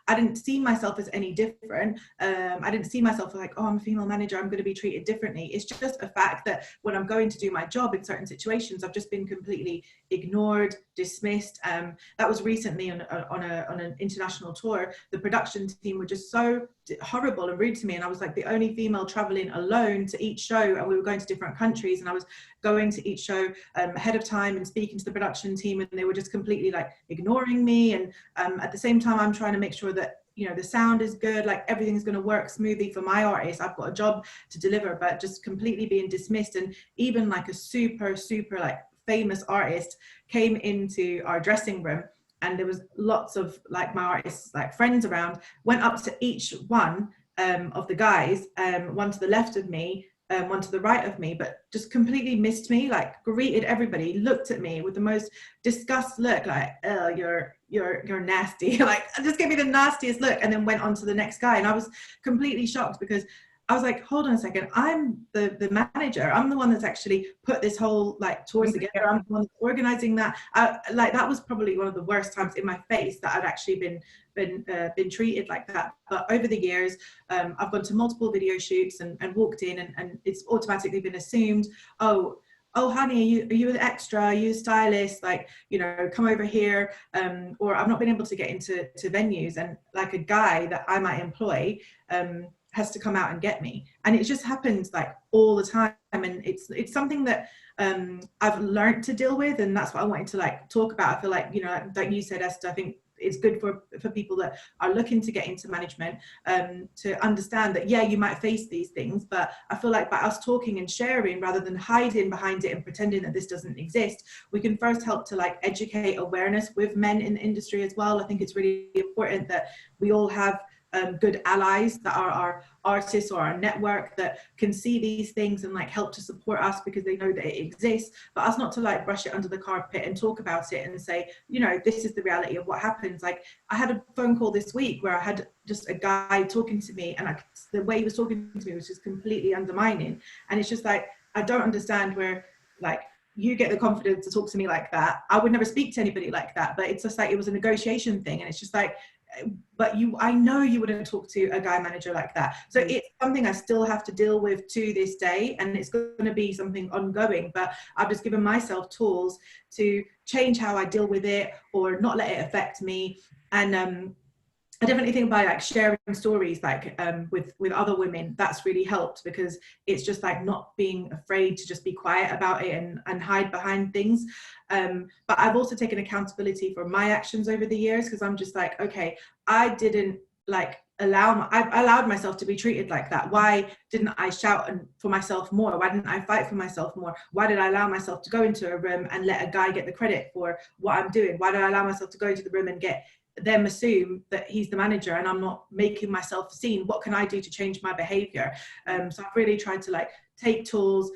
didn't see myself as any different. I didn't see myself like, oh, I'm a female manager, I'm going to be treated differently. It's just a fact that when I'm going to do my job in certain situations, I've just been completely ignored, dismissed. That was recently on an international tour. The production team were just so horrible and rude to me, and I was like the only female traveling alone to each show, and we were going to different countries, and I was going to each show ahead of time and speaking to the production team, and they were just completely like ignoring me. And at the same time, I'm trying to make sure that, you know, the sound is good, like everything's going to work smoothly for my artist. I've got a job to deliver, but just completely being dismissed. And even like a super like famous artist came into our dressing room, and there was lots of like my artists, like friends around, went up to each one of the guys, one to the left of me, one to the right of me, but just completely missed me, like greeted everybody, looked at me with the most disgust look, like, oh, you're nasty, like just gave me the nastiest look, and then went on to the next guy. And I was completely shocked, because I was like, hold on a second, I'm the manager, I'm the one that's actually put this whole like tour together, I'm the one that's organizing that. Like, that was probably one of the worst times in my face that I'd actually been been treated like that. But over the years, I've gone to multiple video shoots and walked in, and it's automatically been assumed, oh honey, are you an extra, are you a stylist, like, you know, come over here. Or I've not been able to get into venues, and like a guy that I might employ has to come out and get me, and it just happens like all the time. And it's something that I've learned to deal with, and that's what I wanted to like talk about. I feel like, you know, like you said, Esther, I think it's good for people that are looking to get into management, to understand that, yeah, you might face these things, but I feel like by us talking and sharing, rather than hiding behind it and pretending that this doesn't exist, we can first help to like educate awareness with men in the industry as well. I think it's really important that we all have good allies that are our artists or our network that can see these things and like help to support us because they know that it exists, but us not to like brush it under the carpet and talk about it and say, you know, this is the reality of what happens. Like I had a phone call this week where I had just a guy talking to me, and the way he was talking to me was just completely undermining, and it's just like, I don't understand where like you get the confidence to talk to me like that. I would never speak to anybody like that, but it's just like, it was a negotiation thing, and it's just like, but I know you wouldn't talk to a guy manager like that. So it's something I still have to deal with to this day, and it's going to be something ongoing, but I've just given myself tools to change how I deal with it or not let it affect me. And I definitely think by like sharing stories like with other women, that's really helped, because it's just like not being afraid to just be quiet about it and hide behind things. But I've also taken accountability for my actions over the years, because I'm just like, okay, I didn't like I allowed myself to be treated like that. Why didn't I shout for myself more? Why didn't I fight for myself more? Why did I allow myself to go into a room and let a guy get the credit for what I'm doing? Why did I allow myself to go into the room and get them assume that he's the manager and I'm not making myself seen? What can I do to change my behavior? So I've really tried to like take tools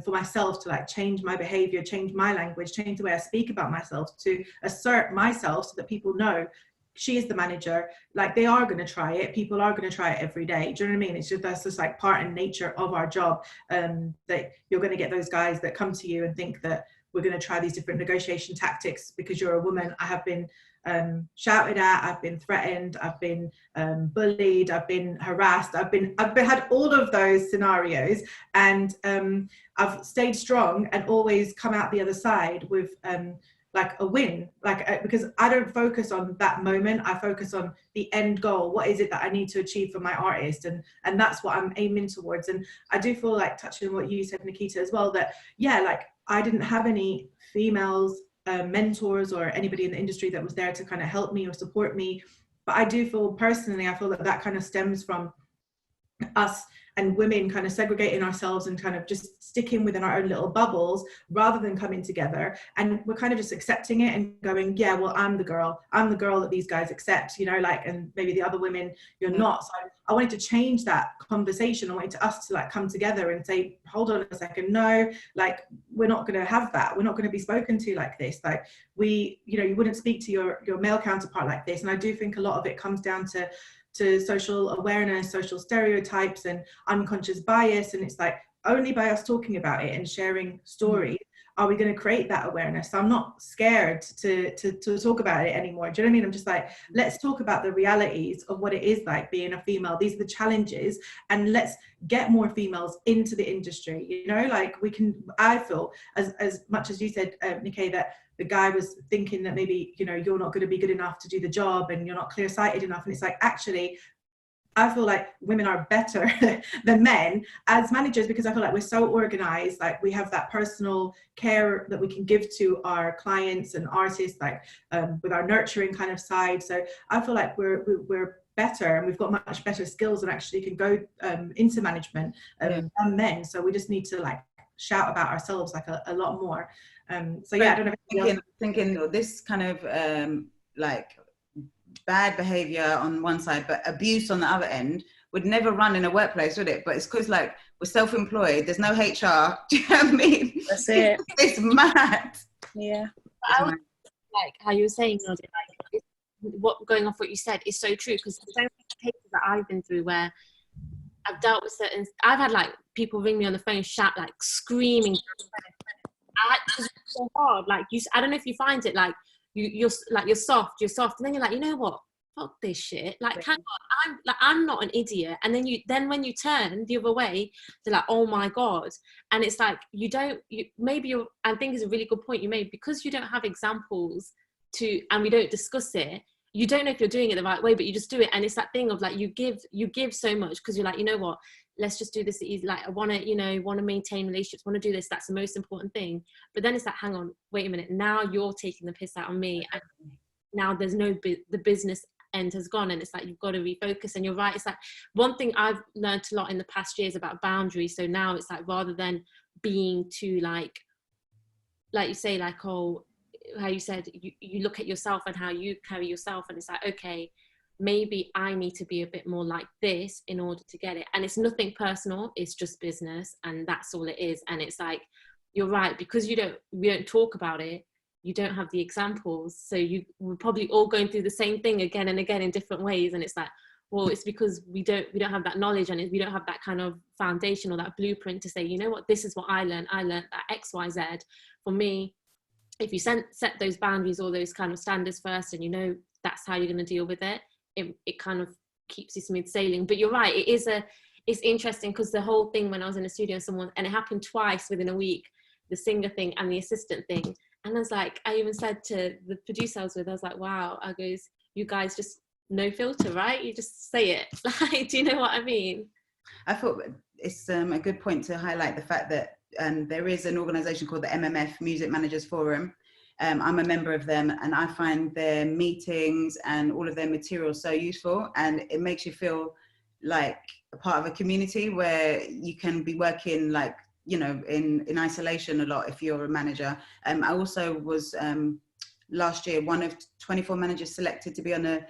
for myself to like change my behavior, change my language, change the way I speak about myself, to assert myself so that people know she is the manager. Like they are going to try it. People are going to try it every day. Do you know what I mean? It's just, that's just like part and nature of our job, that you're going to get those guys that come to you and think that we're going to try these different negotiation tactics because you're a woman. I have been shouted at, I've been threatened, I've been bullied, I've been harassed, I've had all of those scenarios, and I've stayed strong and always come out the other side with like a win, because I don't focus on that moment, I focus on the end goal. What is it that I need to achieve for my artist? And that's what I'm aiming towards. And I do feel like, touching on what you said, Nikita, as well, that yeah, like I didn't have any females mentors or anybody in the industry that was there to kind of help me or support me. But I do feel personally, I feel that that kind of stems from us and women kind of segregating ourselves and kind of just sticking within our own little bubbles rather than coming together. And we're kind of just accepting it and going, yeah, well, I'm the girl that these guys accept, you know, like, and maybe the other women, you're not. So I wanted to change that conversation. I wanted us to like come together and say, hold on a second, no, like we're not going to have that. We're not going to be spoken to like this. Like you know, you wouldn't speak to your male counterpart like this. And I do think a lot of it comes down to social awareness, social stereotypes and unconscious bias. And it's like, only by us talking about it and sharing stories are we going to create that awareness. So I'm not scared to talk about it anymore. Do you know what I mean? I'm just like, let's talk about the realities of what it is like being a female. These are the challenges, and let's get more females into the industry. You know, like we can, I feel as much as you said, Nikkei, that the guy was thinking that maybe, you know, you're not going to be good enough to do the job and you're not clear-sighted enough. And it's like, actually, I feel like women are better than men as managers, because I feel like we're so organized. Like we have that personal care that we can give to our clients and artists, like with our nurturing kind of side. So I feel like we're better, and we've got much better skills and actually can go into management than men. So we just need to like shout about ourselves like a lot more. So yeah, I don't know. Thinking this kind of like bad behavior on one side but abuse on the other end would never run in a workplace, would it? But it's because like we're self-employed, there's no HR. Do you know what I mean? That's it. It's mad. Yeah. I would like how you were saying, like, what going off what you said is so true, because there's so many cases that I've been through where I've dealt with certain, I've had like people ring me on the phone, shout, like screaming. It's so hard. Like I don't know if you find it like you're soft, and then you're like, you know what? fuck this shit, like, hang on, I'm not an idiot. And then when you turn the other way, they're like, oh my God. And it's like, I think it's a really good point you made, because you don't have examples and we don't discuss it, you don't know if you're doing it the right way, but you just do it. And it's that thing of like, you give so much because you're like, you know what, let's just do this easy. Like, I want to maintain relationships, want to do this. That's the most important thing. But then it's like, hang on, wait a minute. Now you're taking the piss out of me. And now there's the business end has gone, and it's like, you've got to refocus. And you're right. It's like, one thing I've learned a lot in the past years about boundaries. So now it's like, rather than being too like you say, like, oh, how you said, you look at yourself and how you carry yourself, and it's like, okay, maybe I need to be a bit more like this in order to get it. And it's nothing personal, it's just business, and that's all it is. And it's like, you're right, because we don't talk about it, you don't have the examples, so we're probably all going through the same thing again and again in different ways. And it's like, well, it's because we don't have that knowledge, and we don't have that kind of foundation or that blueprint to say, you know what, this is what I learned that XYZ. For me, if you set those boundaries or those kind of standards first, and you know that's how you're going to deal with it, it kind of keeps you smooth sailing. But you're right, it's interesting, because the whole thing, when I was in a studio and it happened twice within a week, the singer thing and the assistant thing, and I was like, I even said to the producer I was with, I was like, wow, I goes, you guys just no filter, right? You just say it. Like, do you know what I mean? I thought it's a good point to highlight the fact that there is an organisation called the MMF, Music Managers Forum. I'm a member of them, and I find their meetings and all of their material so useful, and it makes you feel like a part of a community where you can be working like, you know, in isolation a lot if you're a manager. I also was last year one of 24 managers selected to be on a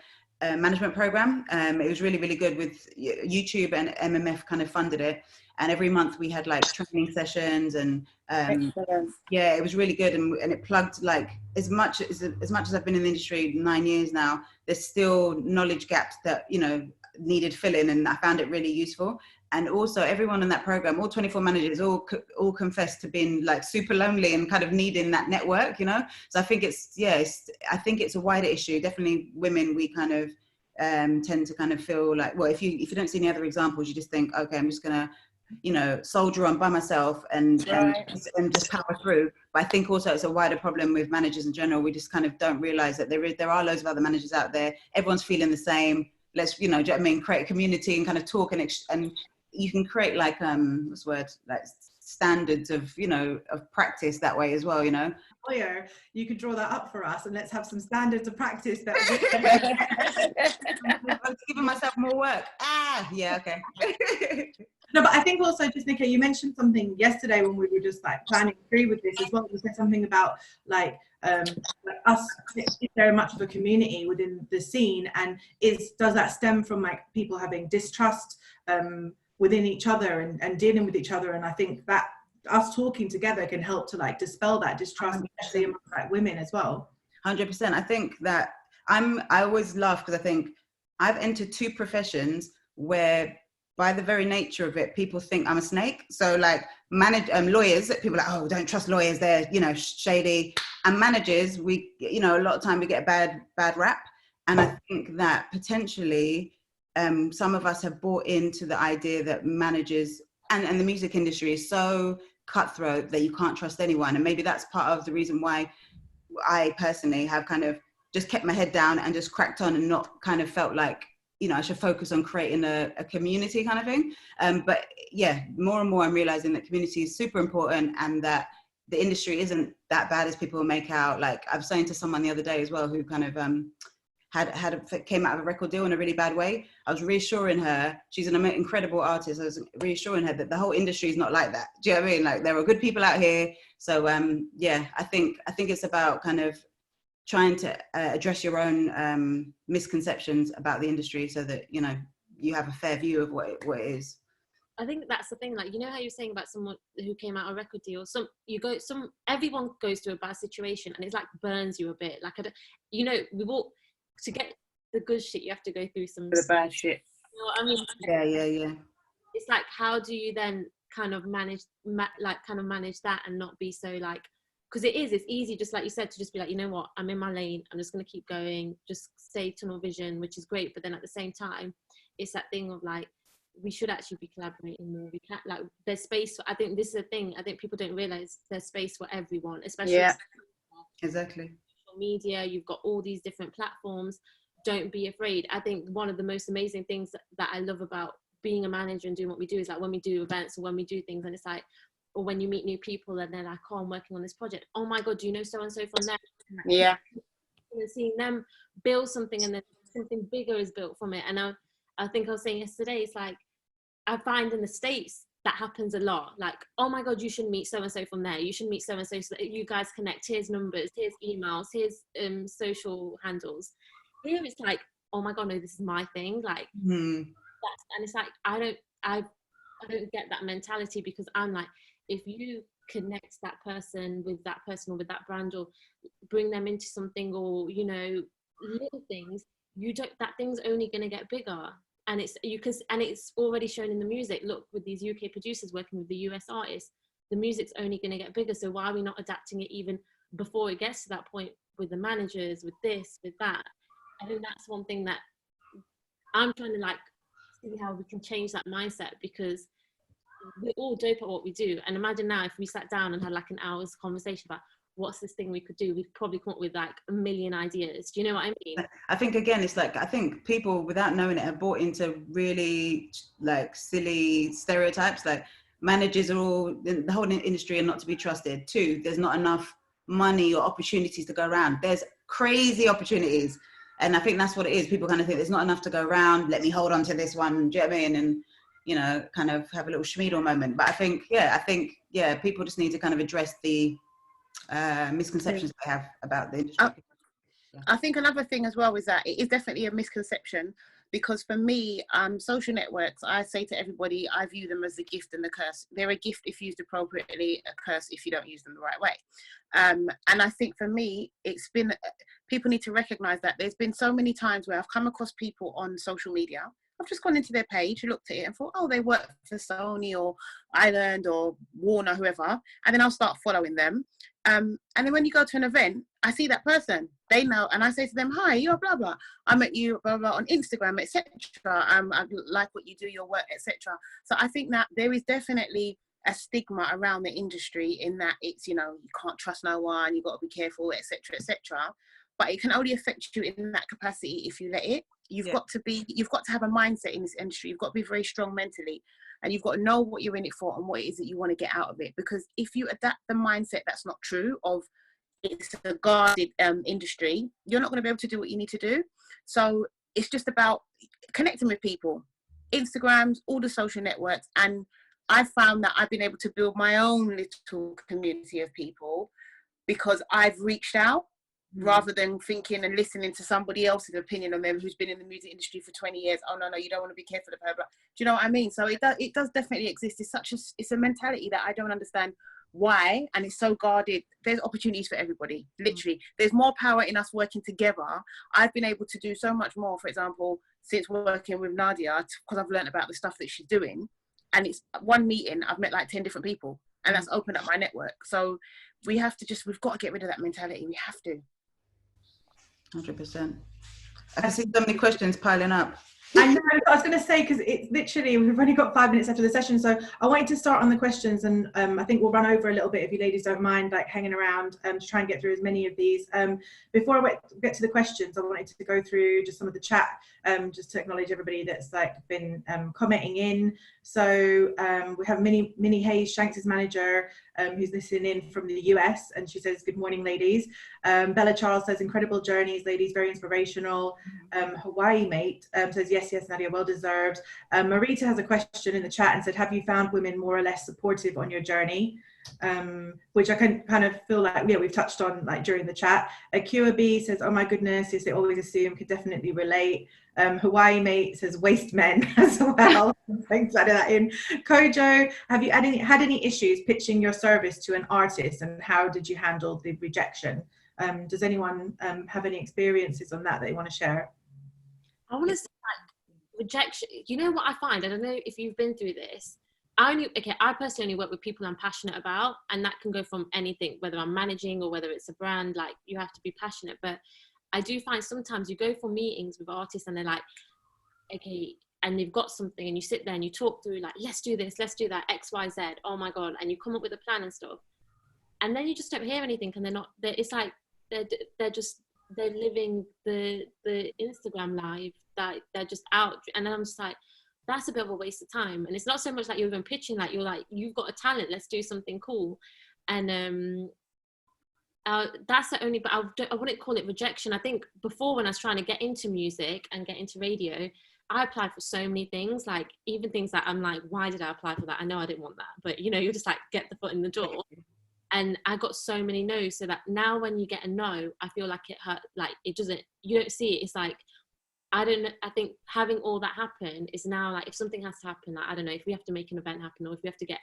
management program. It was really, really good. With YouTube and MMF kind of funded it, and every month we had like training sessions, and yeah, it was really good. And it plugged, like, as much as I've been in the industry 9 years now, there's still knowledge gaps that, you know, needed filling, and I found it really useful. And also everyone in that program, all 24 managers, all confessed to being like super lonely and kind of needing that network, you know. So I think I think it's a wider issue. Definitely women, we kind of tend to kind of feel like, well, if you don't see any other examples, you just think, okay, I'm just gonna, you know, soldier on by myself and just power through. But I think also it's a wider problem with managers in general. We just kind of don't realize that there are loads of other managers out there. Everyone's feeling the same. Let's, you know, do you know what I mean, create a community and kind of talk, and you can create like what's the word, like standards of, you know, of practice that way as well, you know. Lawyer, you could draw that up for us, and let's have some standards of practice that I'm giving myself more work. Yeah, okay. No, but I think also, just Nicola, you mentioned something yesterday when we were just like planning through with this as well. You said something about like us, is there much of a community within the scene, and does that stem from like people having distrust within each other and dealing with each other? And I think that us talking together can help to like dispel that distrust, especially among like women as well. 100%. I think that I always laugh because I think I've entered 2 professions where, by the very nature of it, people think I'm a snake. So like lawyers, people are like, oh, don't trust lawyers, they're, you know, shady. And managers, we, you know, a lot of time we get a bad rap. And I think that potentially some of us have bought into the idea that managers and the music industry is so cutthroat that you can't trust anyone. And maybe that's part of the reason why I personally have kind of just kept my head down and just cracked on, and not kind of felt like, you know, I should focus on creating a community kind of thing. But yeah, more and more I'm realizing that community is super important, and that the industry isn't that bad as people make out. Like, I was saying to someone the other day as well, who kind of came out of a record deal in a really bad way. I was reassuring her, she's an incredible artist. I was reassuring her that the whole industry is not like that. Do you know what I mean? Like, there are good people out here. So yeah, I think it's about kind of trying to address your own misconceptions about the industry, so that, you know, you have a fair view of what it is. I think that's the thing. Like, you know how you're saying about someone who came out of a record deal. Everyone goes through a bad situation, and it's like burns you a bit. Like, you know, to get the good shit, you have to go through some the bad shit. You know what I mean? Yeah. It's like, how do you then kind of manage that and not be so like, because it's easy, just like you said, to just be like, you know what, I'm in my lane, I'm just going to keep going, just stay tunnel vision, which is great. But then at the same time, it's that thing of like, we should actually be collaborating more. We can't, like, there's space for, I think this is the thing, I think people don't realize there's space for everyone, especially exactly social media. You've got all these different platforms. Don't be afraid. I think one of the most amazing things that I love about being a manager and doing what we do is like when we do events or when we do things, and it's like, or when you meet new people and they're like, oh, I'm working on this project, oh my god, do you know so and so from there? Yeah. And seeing them build something, and then something bigger is built from it. And I think I was saying yesterday, it's like, I find in the States that happens a lot. Like, oh my god, you should meet so and so from there, you should meet so and so, so that you guys connect, here's numbers, here's emails, here's social handles. Here it's like, oh my god, no, this is my thing. Like, and it's like, I don't get that mentality, because I'm like, if you connect that person with that person or with that brand, or bring them into something, or, you know, little things, that thing's only going to get bigger. And it's already shown in the music. Look, with these UK producers working with the US artists, the music's only going to get bigger. So why are we not adapting it even before it gets to that point, with the managers, with this, with that? I think that's one thing that I'm trying to like see how we can change that mindset, because we're all dope at what we do. And imagine now if we sat down and had like an hour's conversation about what's this thing we could do, we'd probably come up with like a million ideas. Do you know what I mean? I think, again, it's like, I think people, without knowing it, have bought into really like silly stereotypes. Like, managers are all, the whole industry are not to be trusted. 2, there's not enough money or opportunities to go around. There's crazy opportunities. And I think that's what it is. People kind of think there's not enough to go around. Let me hold on to this one. Do you know what I mean? And, you know, kind of have a little schmeedle moment. But I think, people just need to kind of address the misconceptions they have about the industry. I think another thing as well is that it is definitely a misconception, because for me, social networks, I say to everybody, I view them as a gift and a curse. They're a gift if used appropriately, a curse if you don't use them the right way. And I think for me, people need to recognize that there's been so many times where I've come across people on social media. I've just gone into their page, looked at it and thought, oh, they work for Sony or Island or Warner, whoever. And then I'll start following them. And then when you go to an event, I see that person, they know, and I say to them, hi, you're blah, blah. I met you, blah, blah, on Instagram, etc. I like what you do, your work, etc. So I think that there is definitely a stigma around the industry in that it's, you know, you can't trust no one, you've got to be careful, etc., etc. But it can only affect you in that capacity if you let it. You've got to have a mindset in this industry. You've got to be very strong mentally, and you've got to know what you're in it for and what it is that you want to get out of it. Because if you adapt the mindset that's not true, of it's a guarded industry, you're not going to be able to do what you need to do. So it's just about connecting with people, Instagrams, all the social networks. And I found that I've been able to build my own little community of people because I've reached out, rather than thinking and listening to somebody else's opinion on them who's been in the music industry for 20 years. Oh, no, you don't want to be careful of her. But do you know what I mean? So it does definitely exist. It's a mentality that I don't understand why, and it's so guarded. There's opportunities for everybody, literally. There's more power in us working together. I've been able to do so much more, for example, since working with Nadia, because I've learned about the stuff that she's doing. And it's one meeting, I've met like 10 different people, and that's opened up my network. So we've got to get rid of that mentality. We have to. 100%. I can see so many questions piling up. I know, I was going to say, because it's literally, we've only got 5 minutes after the session, so I wanted to start on the questions, and I think we'll run over a little bit if you ladies don't mind, like hanging around to try and get through as many of these. Before I get to the questions, I wanted to go through just some of the chat, just to acknowledge everybody that's like been commenting in. So we have Minnie Hayes, Shanks' manager, who's listening in from the US, and she says, good morning, ladies. Bella Charles says, incredible journeys, ladies, very inspirational. Hawaii Mate says, yes, Nadia, well deserved. Marita has a question in the chat and said, have you found women more or less supportive on your journey? Which I can kind of feel like, yeah, we've touched on like during the chat. QAB says, oh my goodness, yes, they always assume, could definitely relate. Hawaii Mate says, waste men as well. Thanks for adding that in. Kojo, have you had any issues pitching your service to an artist, and how did you handle the rejection? Does anyone have any experiences on that they want to share? I want to say, like, rejection, you know what I find? I don't know if you've been through this, I personally only work with people I'm passionate about, and that can go from anything, whether I'm managing or whether it's a brand. Like, you have to be passionate. But I do find sometimes you go for meetings with artists and they're like, okay, and they've got something, and you sit there and you talk through like, let's do this, let's do that, X, Y, Z. Oh my God. And you come up with a plan and stuff. And then you just don't hear anything, and it's like, they're living the Instagram life, that they're just out. And then I'm just like, that's a bit of a waste of time. And it's not so much like you're even pitching, like you're like, you've got a talent, let's do something cool. And that's the only, but I wouldn't call it rejection. I think before, when I was trying to get into music and get into radio, I applied for so many things, like even things that I'm like, why did I apply for that? I know I didn't want that, but you know, you're just like, get the foot in the door. And I got so many no's, so that now when you get a no, I feel like it hurt, like it doesn't, you don't see it. It's like, I don't know, I think having all that happen is now like, if something has to happen, like, I don't know, if we have to make an event happen, or if we have to get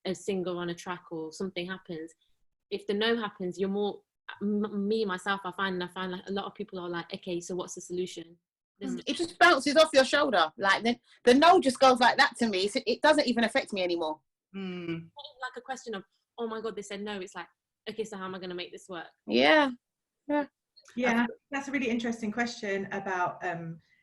a singer on a track, or something happens, if the no happens, you're more, myself, I find like a lot of people are like, okay, so what's the solution? It just bounces off your shoulder. Like the no just goes like that to me. So it doesn't even affect me anymore. It's not even like a question of, oh my God, they said no. It's like, okay, so how am I going to make this work? Yeah. That's a really interesting question about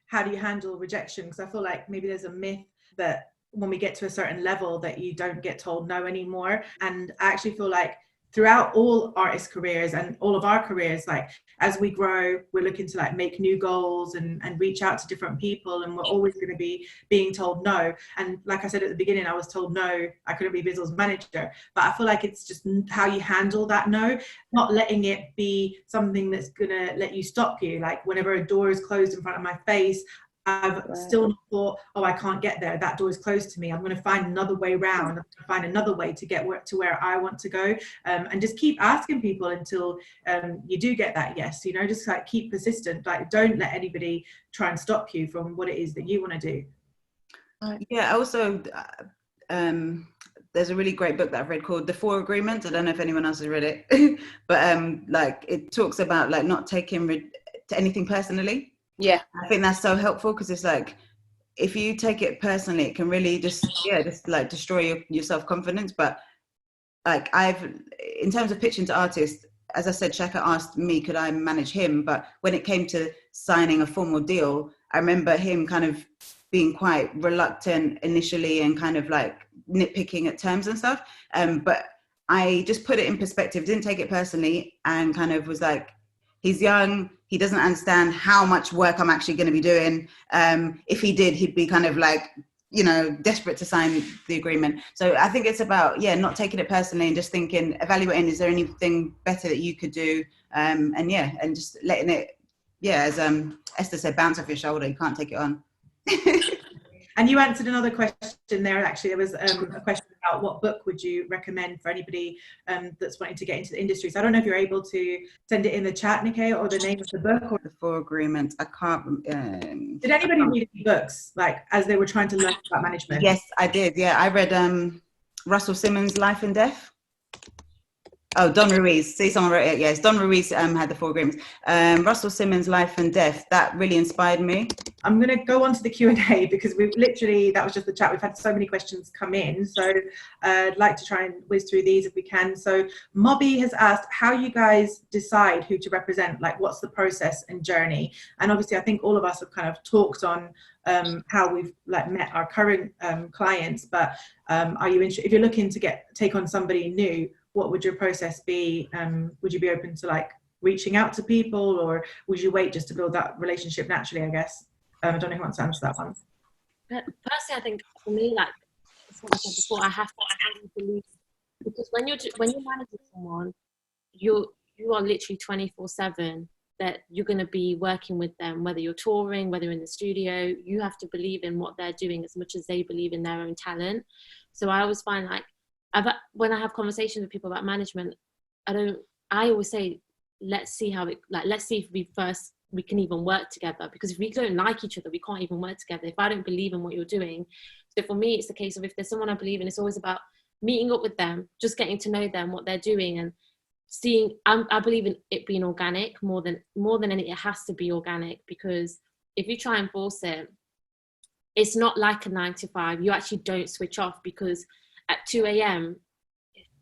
how do you handle rejection, because I feel like maybe there's a myth that when we get to a certain level that you don't get told no anymore. And I actually feel like throughout all artist careers and all of our careers, like as we grow, we're looking to like make new goals and reach out to different people, and we're always going to be being told no. And like I said at the beginning, I was told no, I couldn't be Bizzle's manager, but I feel like it's just how you handle that no, not letting it be something that's gonna let you stop you. Like whenever a door is closed in front of my face, I've still not thought, oh, I can't get there. That door is closed to me. I'm going to find another way around. I'm going to find another way to get to where I want to go. And just keep asking people until you do get that yes. You know, just like keep persistent. Like don't let anybody try and stop you from what it is that you want to do. Yeah. Also, there's a really great book that I've read called The Four Agreements. I don't know if anyone else has read it, but like it talks about like not taking anything personally. Yeah, I think that's so helpful, because it's like, if you take it personally, it can really just like destroy your self-confidence. But like in terms of pitching to artists, as I said, Shaka asked me, could I manage him? But when it came to signing a formal deal, I remember him kind of being quite reluctant initially and kind of like nitpicking at terms and stuff. But I just put it in perspective, didn't take it personally, and kind of was like, he's young, he doesn't understand how much work I'm actually going to be doing. If he did, he'd be kind of like, you know, desperate to sign the agreement. So I think it's about, not taking it personally and just thinking, evaluating, is there anything better that you could do? And just letting it, as Esther said, bounce off your shoulder. You can't take it on. And you answered another question there. Actually, there was a question about what book would you recommend for anybody that's wanting to get into the industry. So I don't know if you're able to send it in the chat, Nikkei, or the name of the book. Or The Four Agreements. I can't. Did anybody read any books like as they were trying to learn about management? Yes, I did. Yeah, I read Russell Simmons' Life and Death. Oh, Don Ruiz. See, someone wrote it. Yes, Don Ruiz had The Four Agreements. Russell Simmons' Life and Death. That really inspired me. I'm going to go on to the Q&A because we've literally, that was just the chat. We've had so many questions come in. So I'd like to try and whiz through these if we can. So Mobby has asked how you guys decide who to represent, like what's the process and journey? And obviously I think all of us have kind of talked on how we've like met our current clients, but are you if you're looking to take on somebody new, what would your process be? Would you be open to like reaching out to people, or would you wait just to build that relationship naturally, I guess? I don't know who wants to answer that one. Personally, I think for me, like what I said before, I have to believe, because when you're managing someone, you are literally 24/7 that you're going to be working with them, whether you're touring, whether you're in the studio. You have to believe in what they're doing as much as they believe in their own talent. So I always find like when I have conversations with people about management, I always say, let's see if we can even work together, because if we don't like each other, we can't even work together. If I don't believe in what you're doing. So for me, it's the case of if there's someone I believe in, it's always about meeting up with them, just getting to know them, what they're doing, and seeing. I believe in it being organic more than anything. It has to be organic, because if you try and force it, it's not like a 9 to 5. You actually don't switch off, because at 2 a.m.,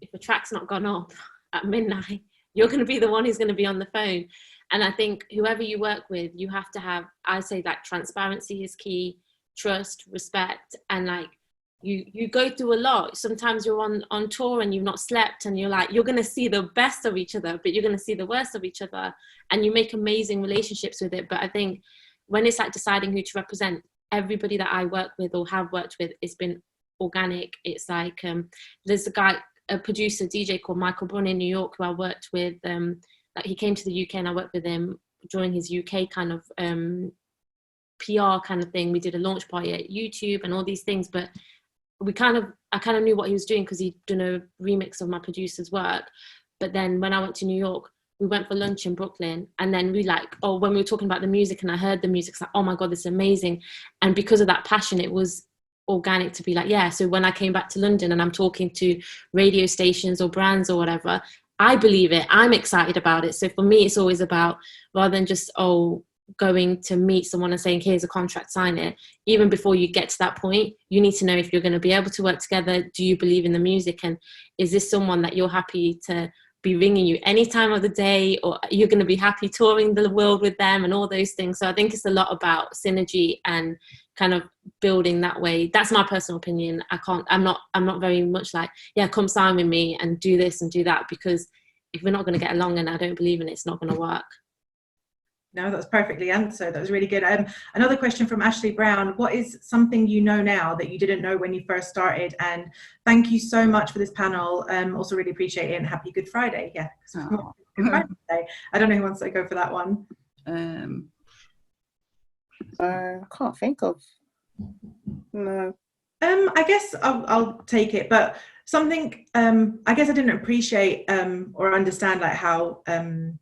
if a track's not gone off at midnight, you're going to be the one who's going to be on the phone. And I think whoever you work with, you have to have, I say, like, transparency is key, trust, respect, and like, you go through a lot. Sometimes you're on tour and you've not slept, and you're going to see the best of each other, but you're going to see the worst of each other, and you make amazing relationships with it. But I think when it's like deciding who to represent, everybody that I work with or have worked with, it's been organic. It's like, there's a producer, DJ called Michael Brunn in New York, who I worked with. Like, he came to the UK and I worked with him during his UK kind of PR kind of thing. We did a launch party at YouTube and all these things, but I kind of knew what he was doing because he'd done a remix of my producer's work. But then when I went to New York, we went for lunch in Brooklyn, and then when we were talking about the music and I heard the music, it's like, oh my God, this is amazing. And because of that passion, it was organic to be like, yeah. So when I came back to London and I'm talking to radio stations or brands or whatever, I believe it, I'm excited about it. So for me, it's always about, rather than just, going to meet someone and saying, here's a contract, sign it. Even before you get to that point, you need to know if you're going to be able to work together. Do you believe in the music? And is this someone that you're happy to be ringing you any time of the day, or you're going to be happy touring the world with them, and all those things. So I think it's a lot about synergy and kind of building that way. That's my personal opinion. I'm not very much like, yeah, come sign with me and do this and do that, because if we're not going to get along and I don't believe in it, it's not going to work. No, that's perfectly answered. That was really good. Another question from Ashley Brown. What is something you know now that you didn't know when you first started? And thank you so much for this panel. Also really appreciate it, and happy Good Friday. Yeah. Good Friday today. I don't know who wants to go for that one. I can't think of. No. I guess I'll take it, but something I guess I didn't appreciate or understand like how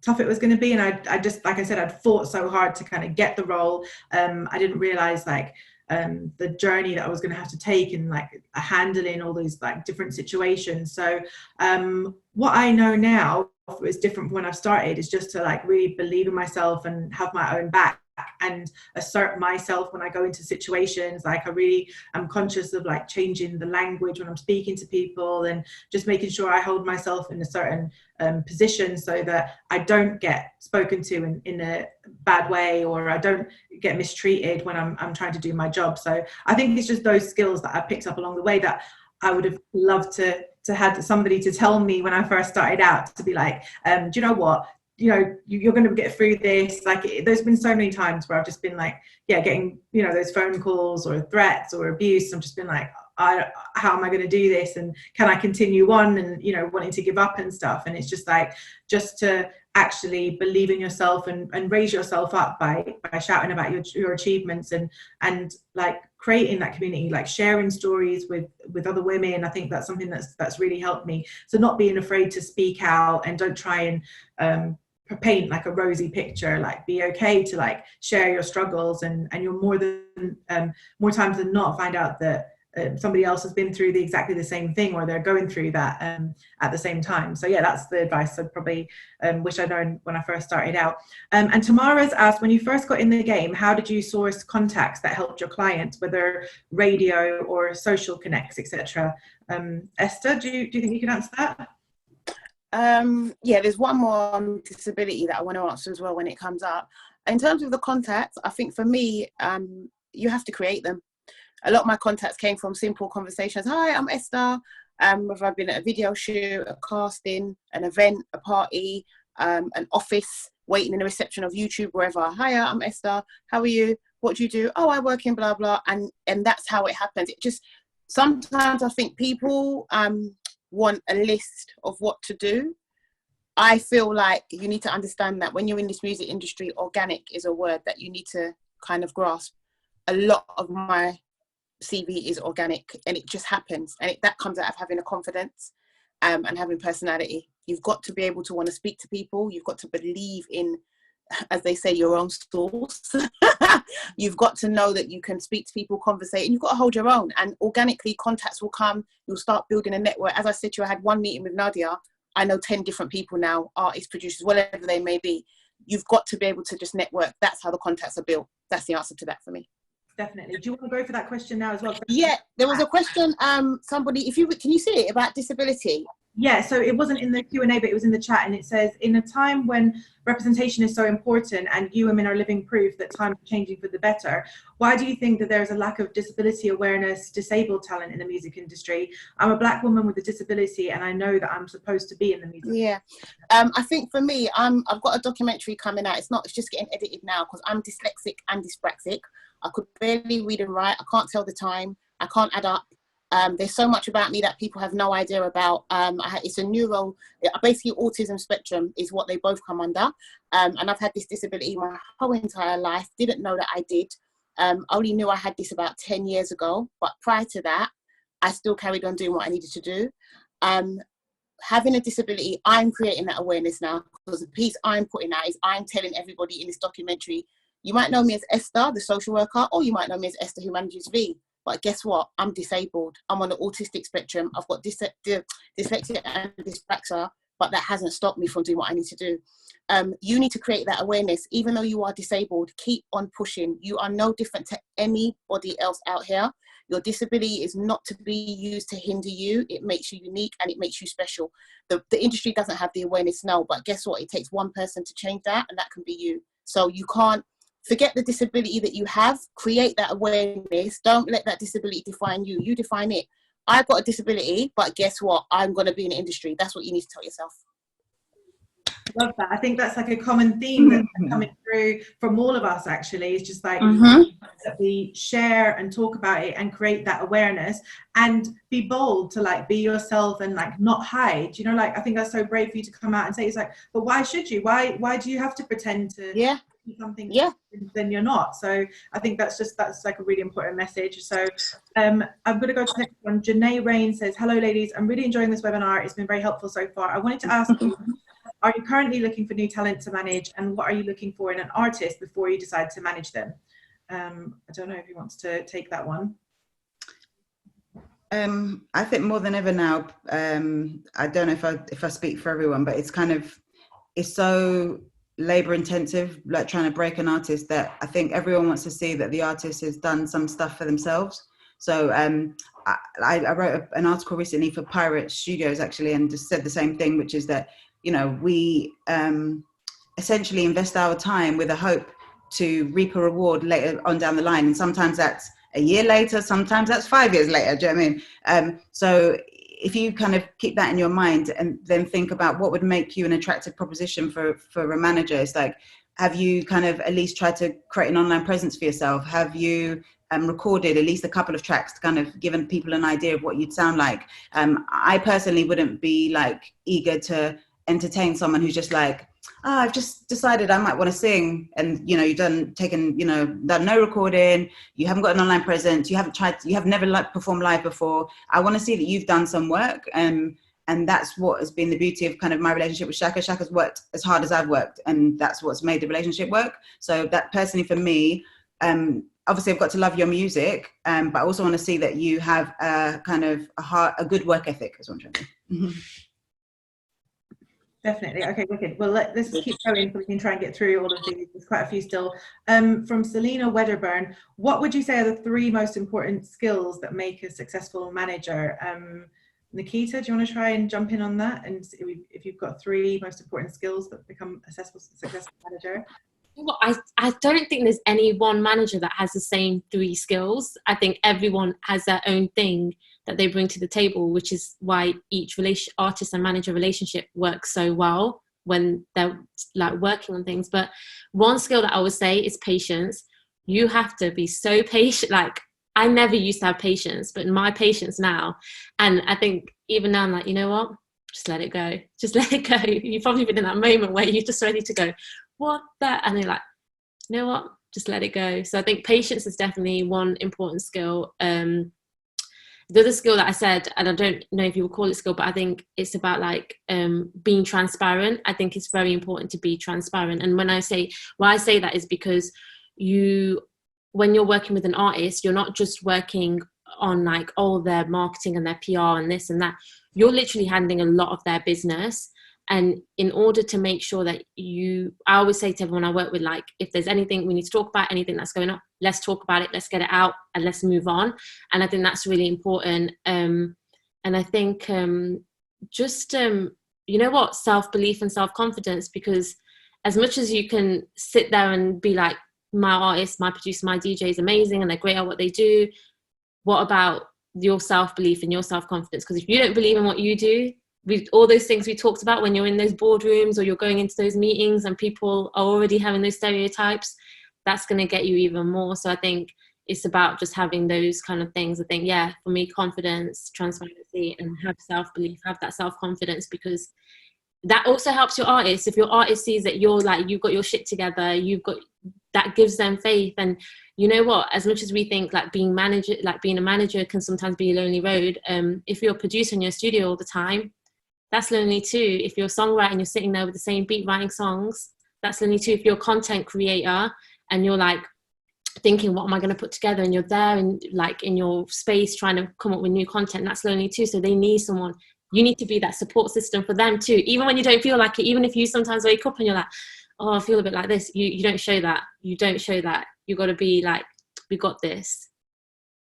tough it was going to be, and I just, like I said, I'd fought so hard to kind of get the role. I didn't realize like the journey that I was going to have to take, and like handling all these like different situations. So what I know now is different from when I started, is just to like really believe in myself and have my own back and assert myself when I go into situations. Like, I really am conscious of like changing the language when I'm speaking to people, and just making sure I hold myself in a certain position so that I don't get spoken to in a bad way, or I don't get mistreated when I'm trying to do my job. So I think it's just those skills that I picked up along the way that I would have loved to had somebody to tell me when I first started out, to be like, do you know what? You know, you're going to get through this. Like, there's been so many times where I've just been like, yeah, getting, you know, those phone calls or threats or abuse. I've just been like, how am I going to do this? And can I continue on? And, you know, wanting to give up and stuff. And it's just like, just to actually believe in yourself and raise yourself up by shouting about your achievements and like creating that community, like sharing stories with other women. I think that's something that's really helped me. So not being afraid to speak out, and don't try and paint like a rosy picture. Like, be okay to like share your struggles, and you're more times than not find out that somebody else has been through exactly the same thing, or they're going through that at the same time. So yeah, that's the advice I'd probably wish I'd known when I first started out. And Tamara's asked, when you first got in the game, how did you source contacts that helped your clients, whether radio or social connects, etc.? Esther, do you think you can answer that? Yeah, there's one more on disability that I want to answer as well when it comes up. In terms of the contacts, I think for me, you have to create them. A lot of my contacts came from simple conversations. Hi, I'm Esther. Whether I've been at a video shoot, a casting, an event, a party, an office, waiting in the reception of YouTube, wherever. Hiya, I'm Esther. How are you? What do you do? Oh, I work in blah, blah. And that's how it happens. It just, sometimes I think people want a list of what to do. I feel like you need to understand that when you're in this music industry, organic is a word that you need to kind of grasp. A lot of my CV is organic, and it just happens, and that comes out of having a confidence and having personality. You've got to be able to want to speak to people. You've got to believe in, as they say, your own source. You've got to know that you can speak to people, conversate, and you've got to hold your own, and organically contacts will come. You'll start building a network. As I said to you, I had one meeting with Nadia. I know 10 different people now, artists, producers, whatever they may be. You've got to be able to just network. That's how the contacts are built. That's the answer to that for me. Definitely. Do you want to go for that question now as well? Yeah, there was a question. Somebody, can you see it about disability? Yeah, so it wasn't in the Q&A, but it was in the chat, and it says, in a time when representation is so important and you women are living proof that times are changing for the better, why do you think that there's a lack of disability awareness, disabled talent in the music industry? I'm a Black woman with a disability and I know that I'm supposed to be in the music. Yeah, I think for me, I've got a documentary coming out. It's just getting edited now because I'm dyslexic and dyspraxic. I could barely read and write. I can't tell the time. I can't add up. There's so much about me that people have no idea about. It's a basically autism spectrum is what they both come under. And I've had this disability my whole entire life. Didn't know that I did. Only knew I had this about 10 years ago. But prior to that, I still carried on doing what I needed to do. Having a disability, I'm creating that awareness now, because the piece I'm putting out is I'm telling everybody in this documentary, you might know me as Esther, the social worker, or you might know me as Esther who manages V. But guess what? I'm disabled. I'm on the autistic spectrum. I've got dyslexia and dyspraxia, but that hasn't stopped me from doing what I need to do. You need to create that awareness. Even though you are disabled, keep on pushing. You are no different to anybody else out here. Your disability is not to be used to hinder you. It makes you unique and it makes you special. The industry doesn't have the awareness now, but guess what? It takes one person to change that, and that can be you. So you can't forget the disability that you have. Create that awareness. Don't let that disability define you. You define it. I've got a disability, but guess what? I'm going to be in the industry. That's what you need to tell yourself. I love that. I think that's like a common theme that's coming through from all of us, actually. It's just like that we share and talk about it and create that awareness and be bold to like be yourself and like not hide. You know, like I think that's so brave for you to come out and say, it's like, but why should you? Why do you have to pretend to be something then you're not? So I think that's like a really important message. So I'm going to go to the next one. Janae Rain says, hello ladies, I'm really enjoying this webinar. It's been very helpful so far. I wanted to ask you, are you currently looking for new talent to manage, and what are you looking for in an artist before you decide to manage them? I don't know if he wants to take that one. I think more than ever now, I don't know if I speak for everyone, but it's so labor intensive, like trying to break an artist, that I think everyone wants to see that the artist has done some stuff for themselves. So I wrote an article recently for Pirate Studios actually, and just said the same thing, which is that, you know, we essentially invest our time with a hope to reap a reward later on down the line. And sometimes that's a year later, sometimes that's 5 years later. Do you know what I mean? So if you kind of keep that in your mind and then think about what would make you an attractive proposition for a manager, it's like, have you kind of at least tried to create an online presence for yourself? Have you recorded at least a couple of tracks to kind of given people an idea of what you'd sound like? I personally wouldn't be like eager to entertain someone who's just like, I've just decided I might want to sing, and you know, you've done no recording, you haven't got an online presence, you have never like performed live before. I want to see that you've done some work, and that's what has been the beauty of kind of my relationship with Shaka. Shaka's worked as hard as I've worked, and that's what's made the relationship work. So that personally for me, obviously I've got to love your music, but I also want to see that you have a kind of a good work ethic, is what I'm trying to do. Definitely. Okay, wicked. Well, let's keep going so we can try and get through all of these. There's quite a few still. From Selena Wedderburn, what would you say are the 3 most important skills that make a successful manager? Nikita, do you want to try and jump in on that? And if you've got 3 most important skills that become a successful manager? Well, I don't think there's any one manager that has the same 3 skills. I think everyone has their own thing that they bring to the table, which is why each artist and manager relationship works so well when they're like working on things. But one skill that I would say is patience. You have to be so patient. Like, I never used to have patience, but my patience now, and I think even now I'm like, you know what, just let it go. Just let it go. You've probably been in that moment where you're just ready to go, what that? And you're like, you know what, just let it go. So I think patience is definitely one important skill. The other skill that I said, and I don't know if you would call it skill, but I think it's about like being transparent. I think it's very important to be transparent. And when I say that is because when you're working with an artist, you're not just working on like all their marketing and their PR and this and that. You're literally handling a lot of their business. And in order to make sure that I always say to everyone I work with, like, if there's anything we need to talk about, anything that's going on, let's talk about it, let's get it out, and let's move on. And I think that's really important. And I think you know what, self-belief and self-confidence, because as much as you can sit there and be like, my artist, my producer, my DJ is amazing and they're great at what they do, what about your self-belief and your self-confidence? Because if you don't believe in what you do, all those things we talked about when you're in those boardrooms or you're going into those meetings and people are already having those stereotypes, that's going to get you even more. So I think it's about just having those kind of things. I think, yeah, for me, confidence, transparency, and have self-belief, have that self-confidence, because that also helps your artist. If your artist sees that you're like, you've got your shit together, that gives them faith. And you know what, as much as we think like being a manager can sometimes be a lonely road, if you're a producer in your studio all the time, that's lonely too. If you're a songwriter and you're sitting there with the same beat writing songs, that's lonely too. If you're a content creator and you're like thinking, what am I going to put together, and you're there and like in your space trying to come up with new content, that's lonely too. So they need someone. You need to be that support system for them too, even when you don't feel like it. Even if you sometimes wake up and you're like, oh, I feel a bit like this, you don't show that. You don't show that. You got to be like, we got this.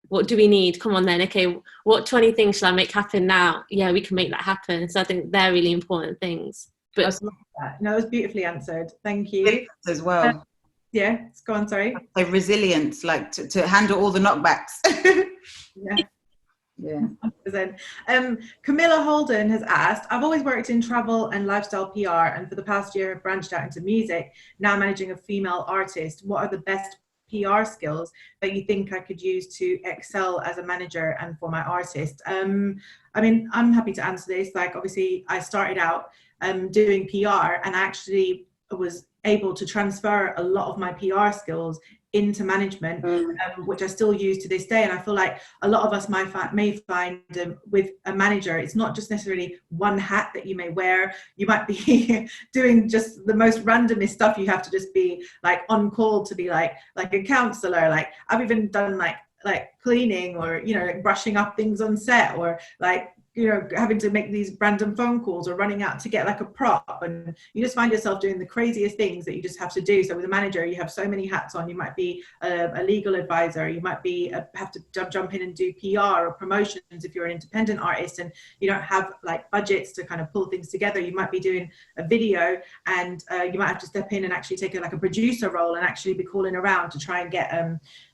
What do we need? Come on then. Okay, what 20 things shall I make happen now? Yeah, we can make that happen. So I think they're really important things. But I love that. No, it was beautifully answered. Thank you. As well. Yeah, go on, sorry. So resilience, like to handle all the knockbacks. Yeah. Yeah. 100%. Camilla Holden has asked, I've always worked in travel and lifestyle PR, and for the past year have branched out into music, now managing a female artist. What are the best PR skills that you think I could use to excel as a manager and for my artist? I mean, I'm happy to answer this. Like, obviously, I started out doing PR, and I actually was able to transfer a lot of my PR skills into management, which I still use to this day. And I feel like a lot of us may find with a manager, it's not just necessarily one hat that you may wear. You might be doing just the most randomest stuff. You have to just be like on call to be like a counselor. Like I've even done like cleaning, or, you know, like brushing up things on set, or like, you know, having to make these random phone calls or running out to get like a prop, and you just find yourself doing the craziest things that you just have to do. So with a manager, you have so many hats on. You might be a legal advisor, you might be have to jump in and do PR or promotions if you're an independent artist and you don't have like budgets to kind of pull things together. You might be doing a video, and you might have to step in and actually take a producer role and actually be calling around to try and get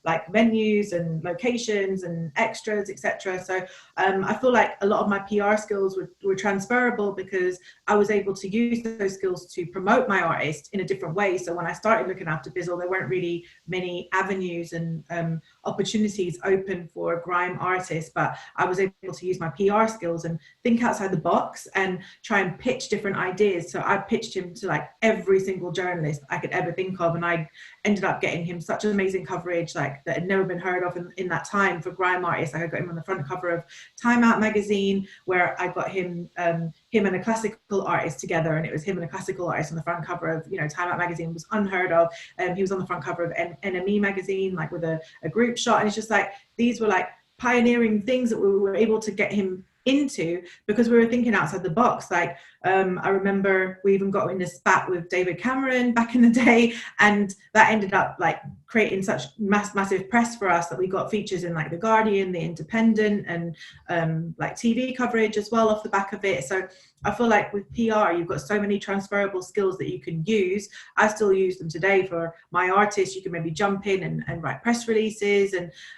like venues and locations and extras, etc. So I feel like a lot of my PR skills were transferable because I was able to use those skills to promote my artist in a different way. So when I started looking after Bizzle, there weren't really many avenues and opportunities open for grime artists, but I was able to use my PR skills and think outside the box and try and pitch different ideas. So I pitched him to like every single journalist I could ever think of, and I ended up getting him such amazing coverage like that had never been heard of in that time for grime artists. Like I got him on the front cover of Time Out magazine, where I got him and a classical artist together, and it was him and a classical artist on the front cover of, you know, Time Out magazine was unheard of. He was on the front cover of NME magazine, like with a group shot, and it's just like these were like pioneering things that we were able to get him into because we were thinking outside the box. Like I remember we even got in a spat with David Cameron back in the day, and that ended up like creating such massive press for us that we got features in like The Guardian, The Independent, and like TV coverage as well off the back of it. So I feel like with PR, you've got so many transferable skills that you can use. I still use them today for my artists. You can maybe jump in and write press releases,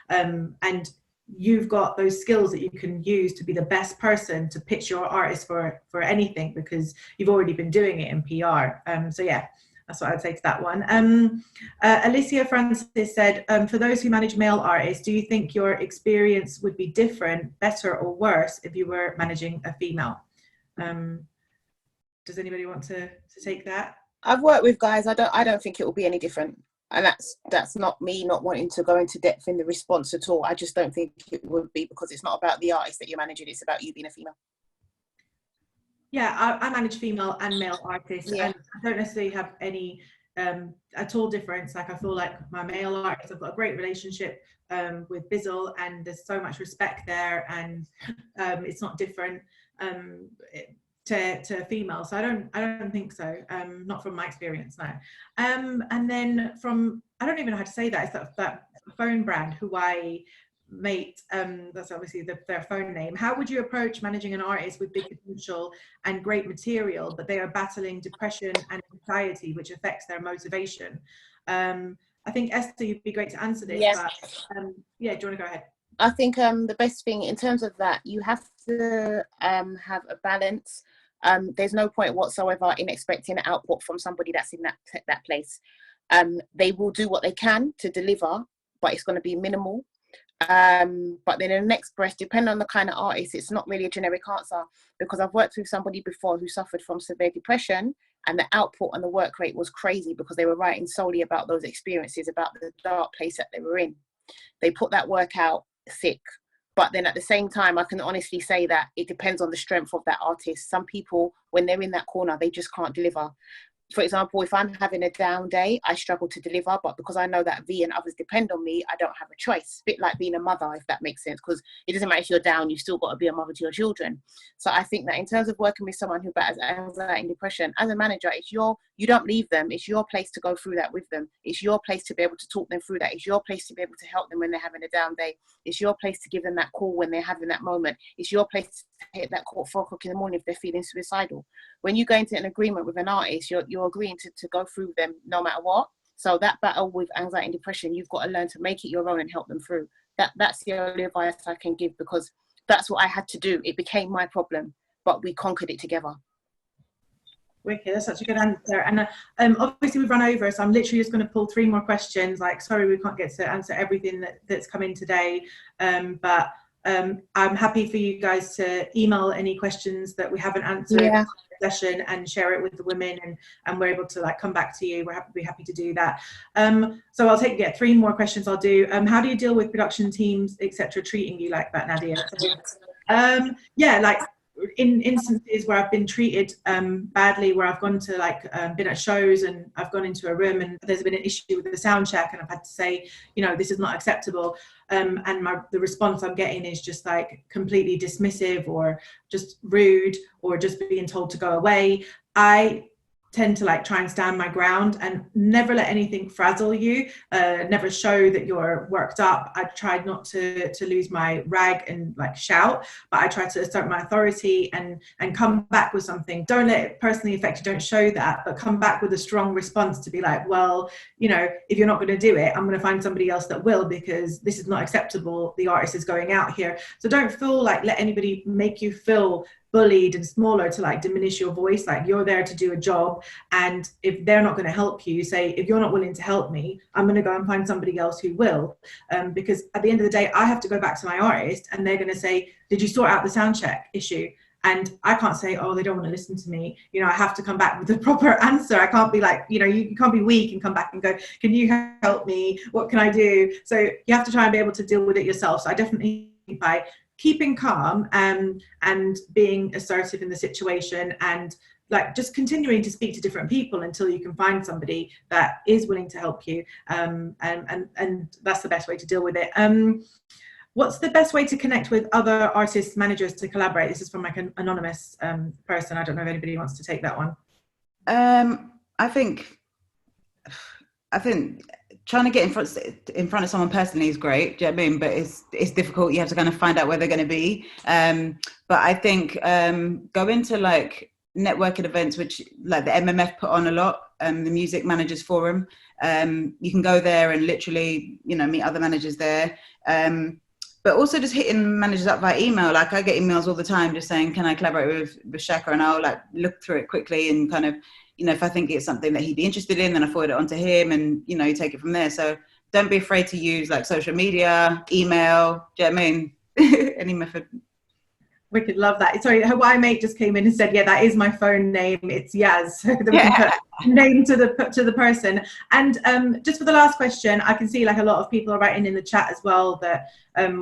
and you've got those skills that you can use to be the best person to pitch your artist for anything because you've already been doing it in PR. So yeah, that's what I'd say to that one. Alicia Francis said, for those who manage male artists, do you think your experience would be different, better or worse if you were managing a female? Does anybody want to take that? I've worked with guys. I don't think it will be any different. And that's not me not wanting to go into depth in the response at all. I just don't think it would be, because it's not about the artist that you're managing, it's about you being a female. Yeah, I manage female and male artists, yeah. And I don't necessarily have any at all difference. Like I feel like my male artists, I've got a great relationship with Bizzle, and there's so much respect there, and it's not different. to a female. So I don't think so. Not from my experience, no. And then from, I don't even know how to say that. It's that phone brand, Hawaii Mate. That's obviously their phone name. How would you approach managing an artist with big potential and great material, but they are battling depression and anxiety, which affects their motivation? I think Esther, you'd be great to answer this. Yes. But yeah, do you want to go ahead? I think the best thing in terms of that, you have to have a balance. There's no point whatsoever in expecting output from somebody that's in that place. They will do what they can to deliver, but it's going to be minimal. But then in the next breath, depending on the kind of artist, it's not really a generic answer, because I've worked with somebody before who suffered from severe depression, and the output and the work rate was crazy because they were writing solely about those experiences, about the dark place that they were in. They put that work out sick. But then at the same time, I can honestly say that it depends on the strength of that artist. Some people, when they're in that corner, they just can't deliver. For example, if I'm having a down day, I struggle to deliver, but because I know that V and others depend on me, I don't have a choice. A bit like being a mother, if that makes sense, because it doesn't matter if you're down, you still got to be a mother to your children. So I think that in terms of working with someone who battles anxiety and depression, as a manager, you don't leave them. It's your place to go through that with them. It's your place to be able to talk them through that. It's your place to be able to help them when they're having a down day. It's your place to give them that call when they're having that moment. It's your place to hit that call at 4 o'clock in the morning if they're feeling suicidal. When you go into an agreement with an artist, you're agreeing to go through them no matter what. So that battle with anxiety and depression, you've got to learn to make it your own and help them through. That's the only advice I can give, because that's what I had to do. It became my problem, but we conquered it together. Wicked, that's such a good answer. And obviously we've run over, so I'm literally just going to pull 3 more questions. Like, sorry, we can't get to answer everything that's come in today, but I'm happy for you guys to email any questions that we haven't answered in the session and share it with the women, and we're able to like come back to you. We're happy to do that. So I'll take 3 more questions. I'll do. How do you deal with production teams, etc., treating you like that, Nadia? So, yeah, like in instances where I've been treated badly, where I've gone to like been at shows and I've gone into a room and there's been an issue with the sound check and I've had to say, you know, this is not acceptable, and the response I'm getting is just like completely dismissive or just rude or just being told to go away. I tend to like try and stand my ground and never let anything frazzle you, never show that you're worked up. I tried not to lose my rag and like shout, but I try to assert my authority and come back with something. Don't let it personally affect you, don't show that, but come back with a strong response to be like, well, you know, if you're not going to do it, I'm going to find somebody else that will, because this is not acceptable. The artist is going out here. So don't feel like, let anybody make you feel bullied and smaller to like diminish your voice. Like, you're there to do a job, and if they're not going to help you, say, if you're not willing to help me, I'm going to go and find somebody else who will, because at the end of the day I have to go back to my artist and they're going to say, did you sort out the sound check issue? And I can't say, oh, they don't want to listen to me. You know, I have to come back with the proper answer. I can't be like, you know, you can't be weak and come back and go, can you help me? What can I do? So you have to try and be able to deal with it yourself. So I definitely, by keeping calm and being assertive in the situation, and like just continuing to speak to different people until you can find somebody that is willing to help you, and that's the best way to deal with it. What's the best way to connect with other artists, managers to collaborate? This is from like an anonymous person. I don't know if anybody wants to take that one. I think trying to get in front of someone personally is great. Do you know what I mean? But it's difficult. You have to kind of find out where they're going to be. But I think go into like networking events, which like the MMF put on a lot, the Music Managers Forum. You can go there and literally, you know, meet other managers there. But also just hitting managers up via email. Like, I get emails all the time just saying, can I collaborate with Shaka? And I'll like look through it quickly and kind of, you know, if I think it's something that he'd be interested in, then I forward it on to him, and, you know, you take it from there. So don't be afraid to use like social media, email, do you know what I mean? Any method. Wicked, love that. Sorry, Hawaii Mate just came in and said, yeah, that is my phone name. It's Yaz. So name to the person. And just for the last question, I can see like a lot of people are writing in the chat as well that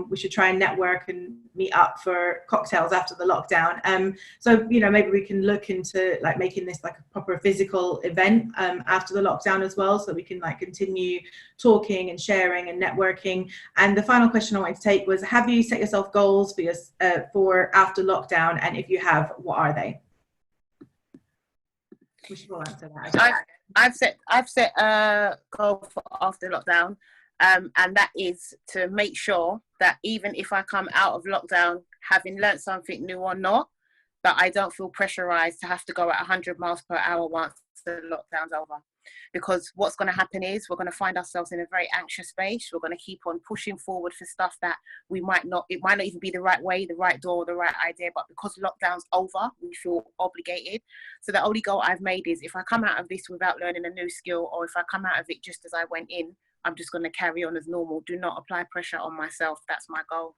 we should try and network and meet up for cocktails after the lockdown. So, you know, maybe we can look into like making this like a proper physical event after the lockdown as well, so we can like continue talking and sharing and networking. And the final question I wanted to take was, have you set yourself goals for after lockdown? And if you have, what are they? We should all answer that. I've set a goal for after lockdown, and that is to make sure that even if I come out of lockdown having learnt something new or not, that I don't feel pressurized to have to go at 100 miles per hour once the lockdown's over. Because what's going to happen is we're going to find ourselves in a very anxious space. We're going to keep on pushing forward for stuff that it might not even be the right way, the right door, the right idea, but because lockdown's over, we feel obligated. So the only goal I've made is if I come out of this without learning a new skill, or if I come out of it just as I went in, I'm just going to carry on as normal. Do not apply pressure on myself. That's my goal.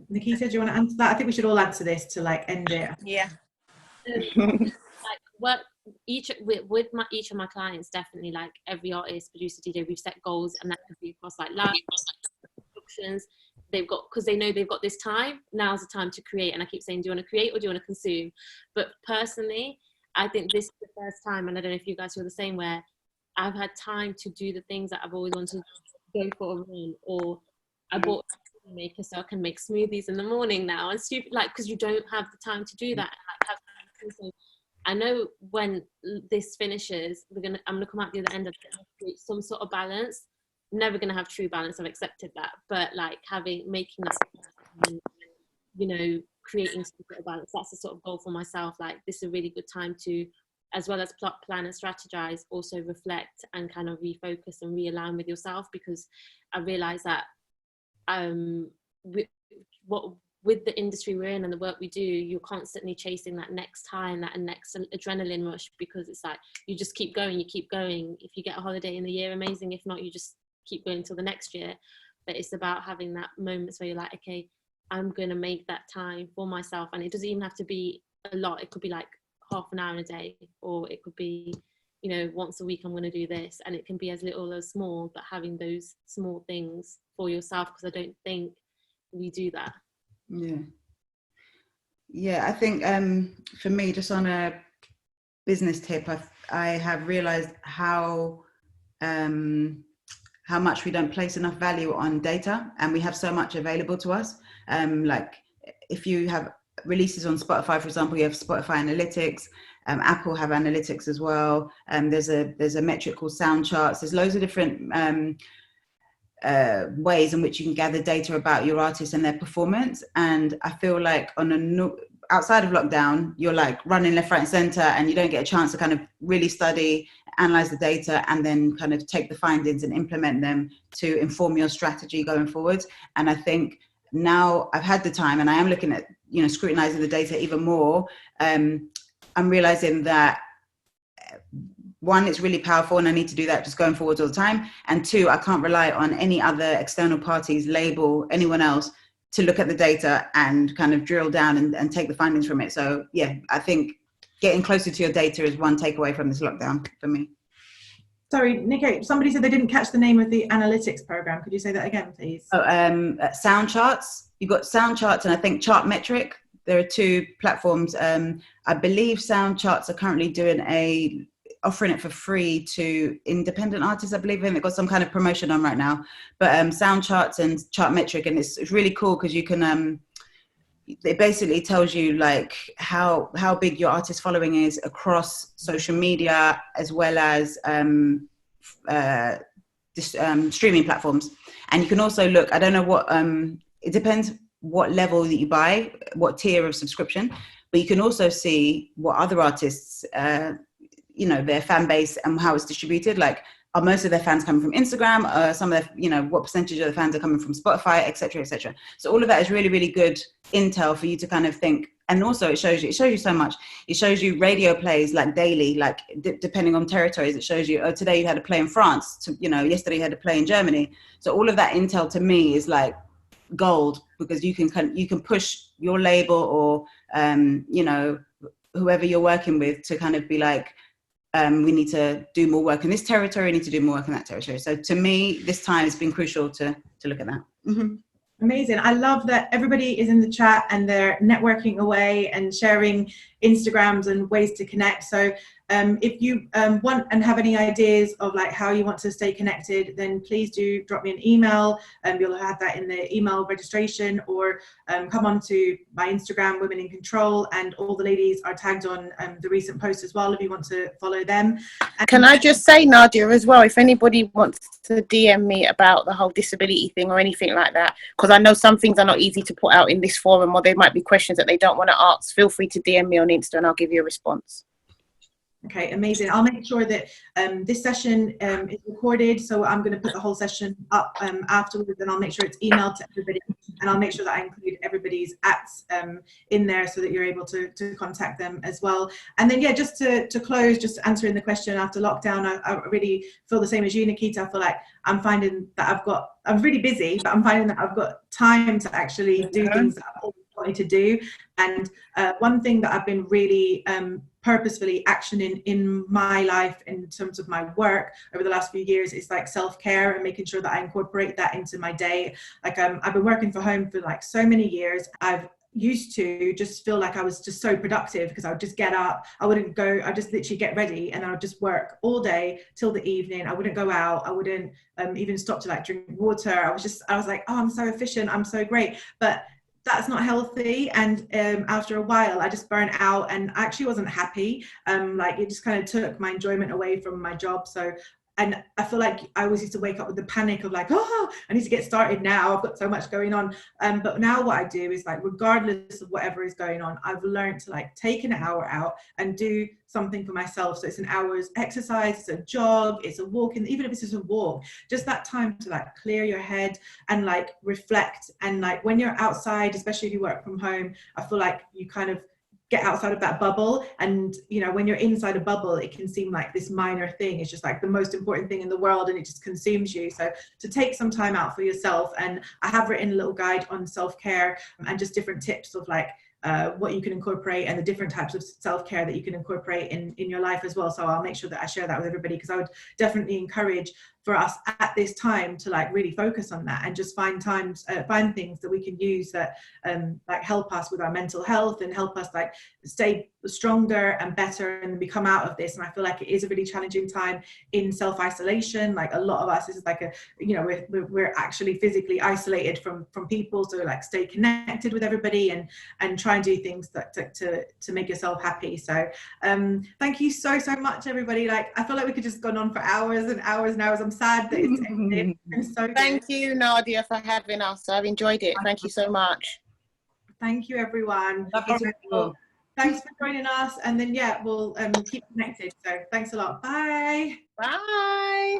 Nikita, do you want to answer that? I think we should all answer this to like end it. Yeah. Like work each of my clients, definitely, like every artist, producer, DJ, we've set goals, and that could be across like live productions. They've got, because they know they've got this time, now's the time to create. And I keep saying, do you want to create or do you want to consume? But personally, I think this is the first time, and I don't know if you guys feel the same, where I've had time to do the things that I've always wanted to go for a run, or I bought a maker so I can make smoothies in the morning now, and stupid, like, because you don't have the time to do that. And, like, have time to, so I know when this finishes, I'm gonna come out the other end of it and create some sort of balance. I'm never gonna have true balance. I've accepted that, but like making that, you know, creating some sort of balance. That's the sort of goal for myself. Like, this is a really good time to, as well as plan and strategize, also reflect and kind of refocus and realign with yourself, because I realize that with the industry we're in and the work we do, you're constantly chasing that next high and that next adrenaline rush, because it's like you just keep going. If you get a holiday in the year, amazing. If not, you just keep going till the next year. But it's about having that moments where you're like, okay, I'm going to make that time for myself. And it doesn't even have to be a lot. It could be like half an hour in a day, or it could be, you know, once a week I'm going to do this. And it can be as little as small, but having those small things for yourself, because I don't think we do that. Yeah, I think for me, just on a business tip, I have realized how much we don't place enough value on data, and we have so much available to us. Like if you have releases on Spotify, for example, you have Spotify Analytics. Apple have analytics as well. There's a metric called Sound Charts. There's loads of different ways in which you can gather data about your artists and their performance. And I feel like outside of lockdown, you're like running left, right, and center, and you don't get a chance to kind of really study, analyze the data, and then kind of take the findings and implement them to inform your strategy going forward. And I think now I've had the time, and I am looking at, you know, scrutinizing the data even more. I'm realizing that one, it's really powerful, and I need to do that just going forward all the time. And two, I can't rely on any other external parties, label, anyone else, to look at the data and kind of drill down and take the findings from it. So yeah, I think getting closer to your data is one takeaway from this lockdown for me. Sorry, Nico, somebody said they didn't catch the name of the analytics program. Could you say that again, please? Sound Charts. You've got Sound Charts and I think Chartmetric. There are two platforms. I believe Sound Charts are currently offering it for free to independent artists, I believe, and they've got some kind of promotion on right now. But Sound Charts and Chartmetric, and it's really cool because you can, it basically tells you like how big your artist following is across social media, as well as streaming platforms. And you can also look, I don't know what, it depends what level that you buy, what tier of subscription, but you can also see what other artists, you know, their fan base and how it's distributed. Like, are most of their fans coming from Instagram? Some of their, you know, what percentage of the fans are coming from Spotify, et cetera, et cetera. So all of that is really, really good intel for you to kind of think. And also it shows you so much. It shows you radio plays like daily, like depending on territories. It shows you, oh, today you had a play in France, you know, yesterday you had a play in Germany. So all of that intel to me is like gold, because you can push your label or, you know, whoever you're working with to kind of be like, we need to do more work in this territory, we need to do more work in that territory. So to me, this time has been crucial to look at that. Mm-hmm. Amazing. I love that everybody is in the chat and they're networking away and sharing Instagrams and ways to connect. So If you want and have any ideas of like how you want to stay connected, then please do drop me an email. You'll have that in the email registration, or come on to my Instagram, Women in Control, and all the ladies are tagged on the recent post as well if you want to follow them. And can I just say, Nadia, as well, if anybody wants to DM me about the whole disability thing or anything like that, because I know some things are not easy to put out in this forum, or there might be questions that they don't want to ask, feel free to DM me on Insta and I'll give you a response. Okay, amazing. I'll make sure that this session is recorded, so I'm going to put the whole session up afterwards, and I'll make sure it's emailed to everybody, and I'll make sure that I include everybody's ats in there so that you're able to contact them as well. And then, yeah, just to close, just answering the question after lockdown, I really feel the same as you, Nikita. I feel like I'm finding that I'm really busy, but I'm finding that I've got time to actually do things that I've always wanted to do. And one thing that I've been really purposefully actioning in my life in terms of my work over the last few years is like self-care, and making sure that I incorporate that into my day. Like I've been working from home for like so many years. I've used to just feel like I was just so productive because I would just get up, I just literally get ready and I would just work all day till the evening. I wouldn't go out, I wouldn't even stop to like drink water. I was like, oh, I'm so efficient, I'm so great. But that's not healthy, and after a while I just burnt out and I actually wasn't happy. Like it just kind of took my enjoyment away from my job. So, and I feel like I always used to wake up with the panic of like, oh, I need to get started now, I've got so much going on. But now what I do is like, regardless of whatever is going on, I've learned to like take an hour out and do something for myself. So it's an hour's exercise, it's a jog, it's a walk, and even if it's just a walk, just that time to like clear your head and like reflect. And like when you're outside, especially if you work from home, I feel like you kind of get outside of that bubble, and you know, when you're inside a bubble, it can seem like this minor thing. It's just like the most important thing in the world, and it just consumes you. So to take some time out for yourself, and I have written a little guide on self-care and just different tips of like what you can incorporate and the different types of self-care that you can incorporate in your life as well. So I'll make sure that I share that with everybody, because I would definitely encourage for us at this time to like really focus on that and just find things that we can use that like help us with our mental health and help us like stay stronger and better and we come out of this. And I feel like it is a really challenging time in self-isolation. Like a lot of us, this is like we're actually physically isolated from people, so like stay connected with everybody and try and do things that to make yourself happy. So thank you so much, everybody. Like I feel like we could just gone on for hours and hours and hours. I'm sad that it's ended. It's so Thank you, Nadia, for having us. I've enjoyed it. Thank you so much. Thank you, everyone. Well, Thanks for joining us, and then yeah, we'll keep connected. So thanks a lot. Bye. Bye.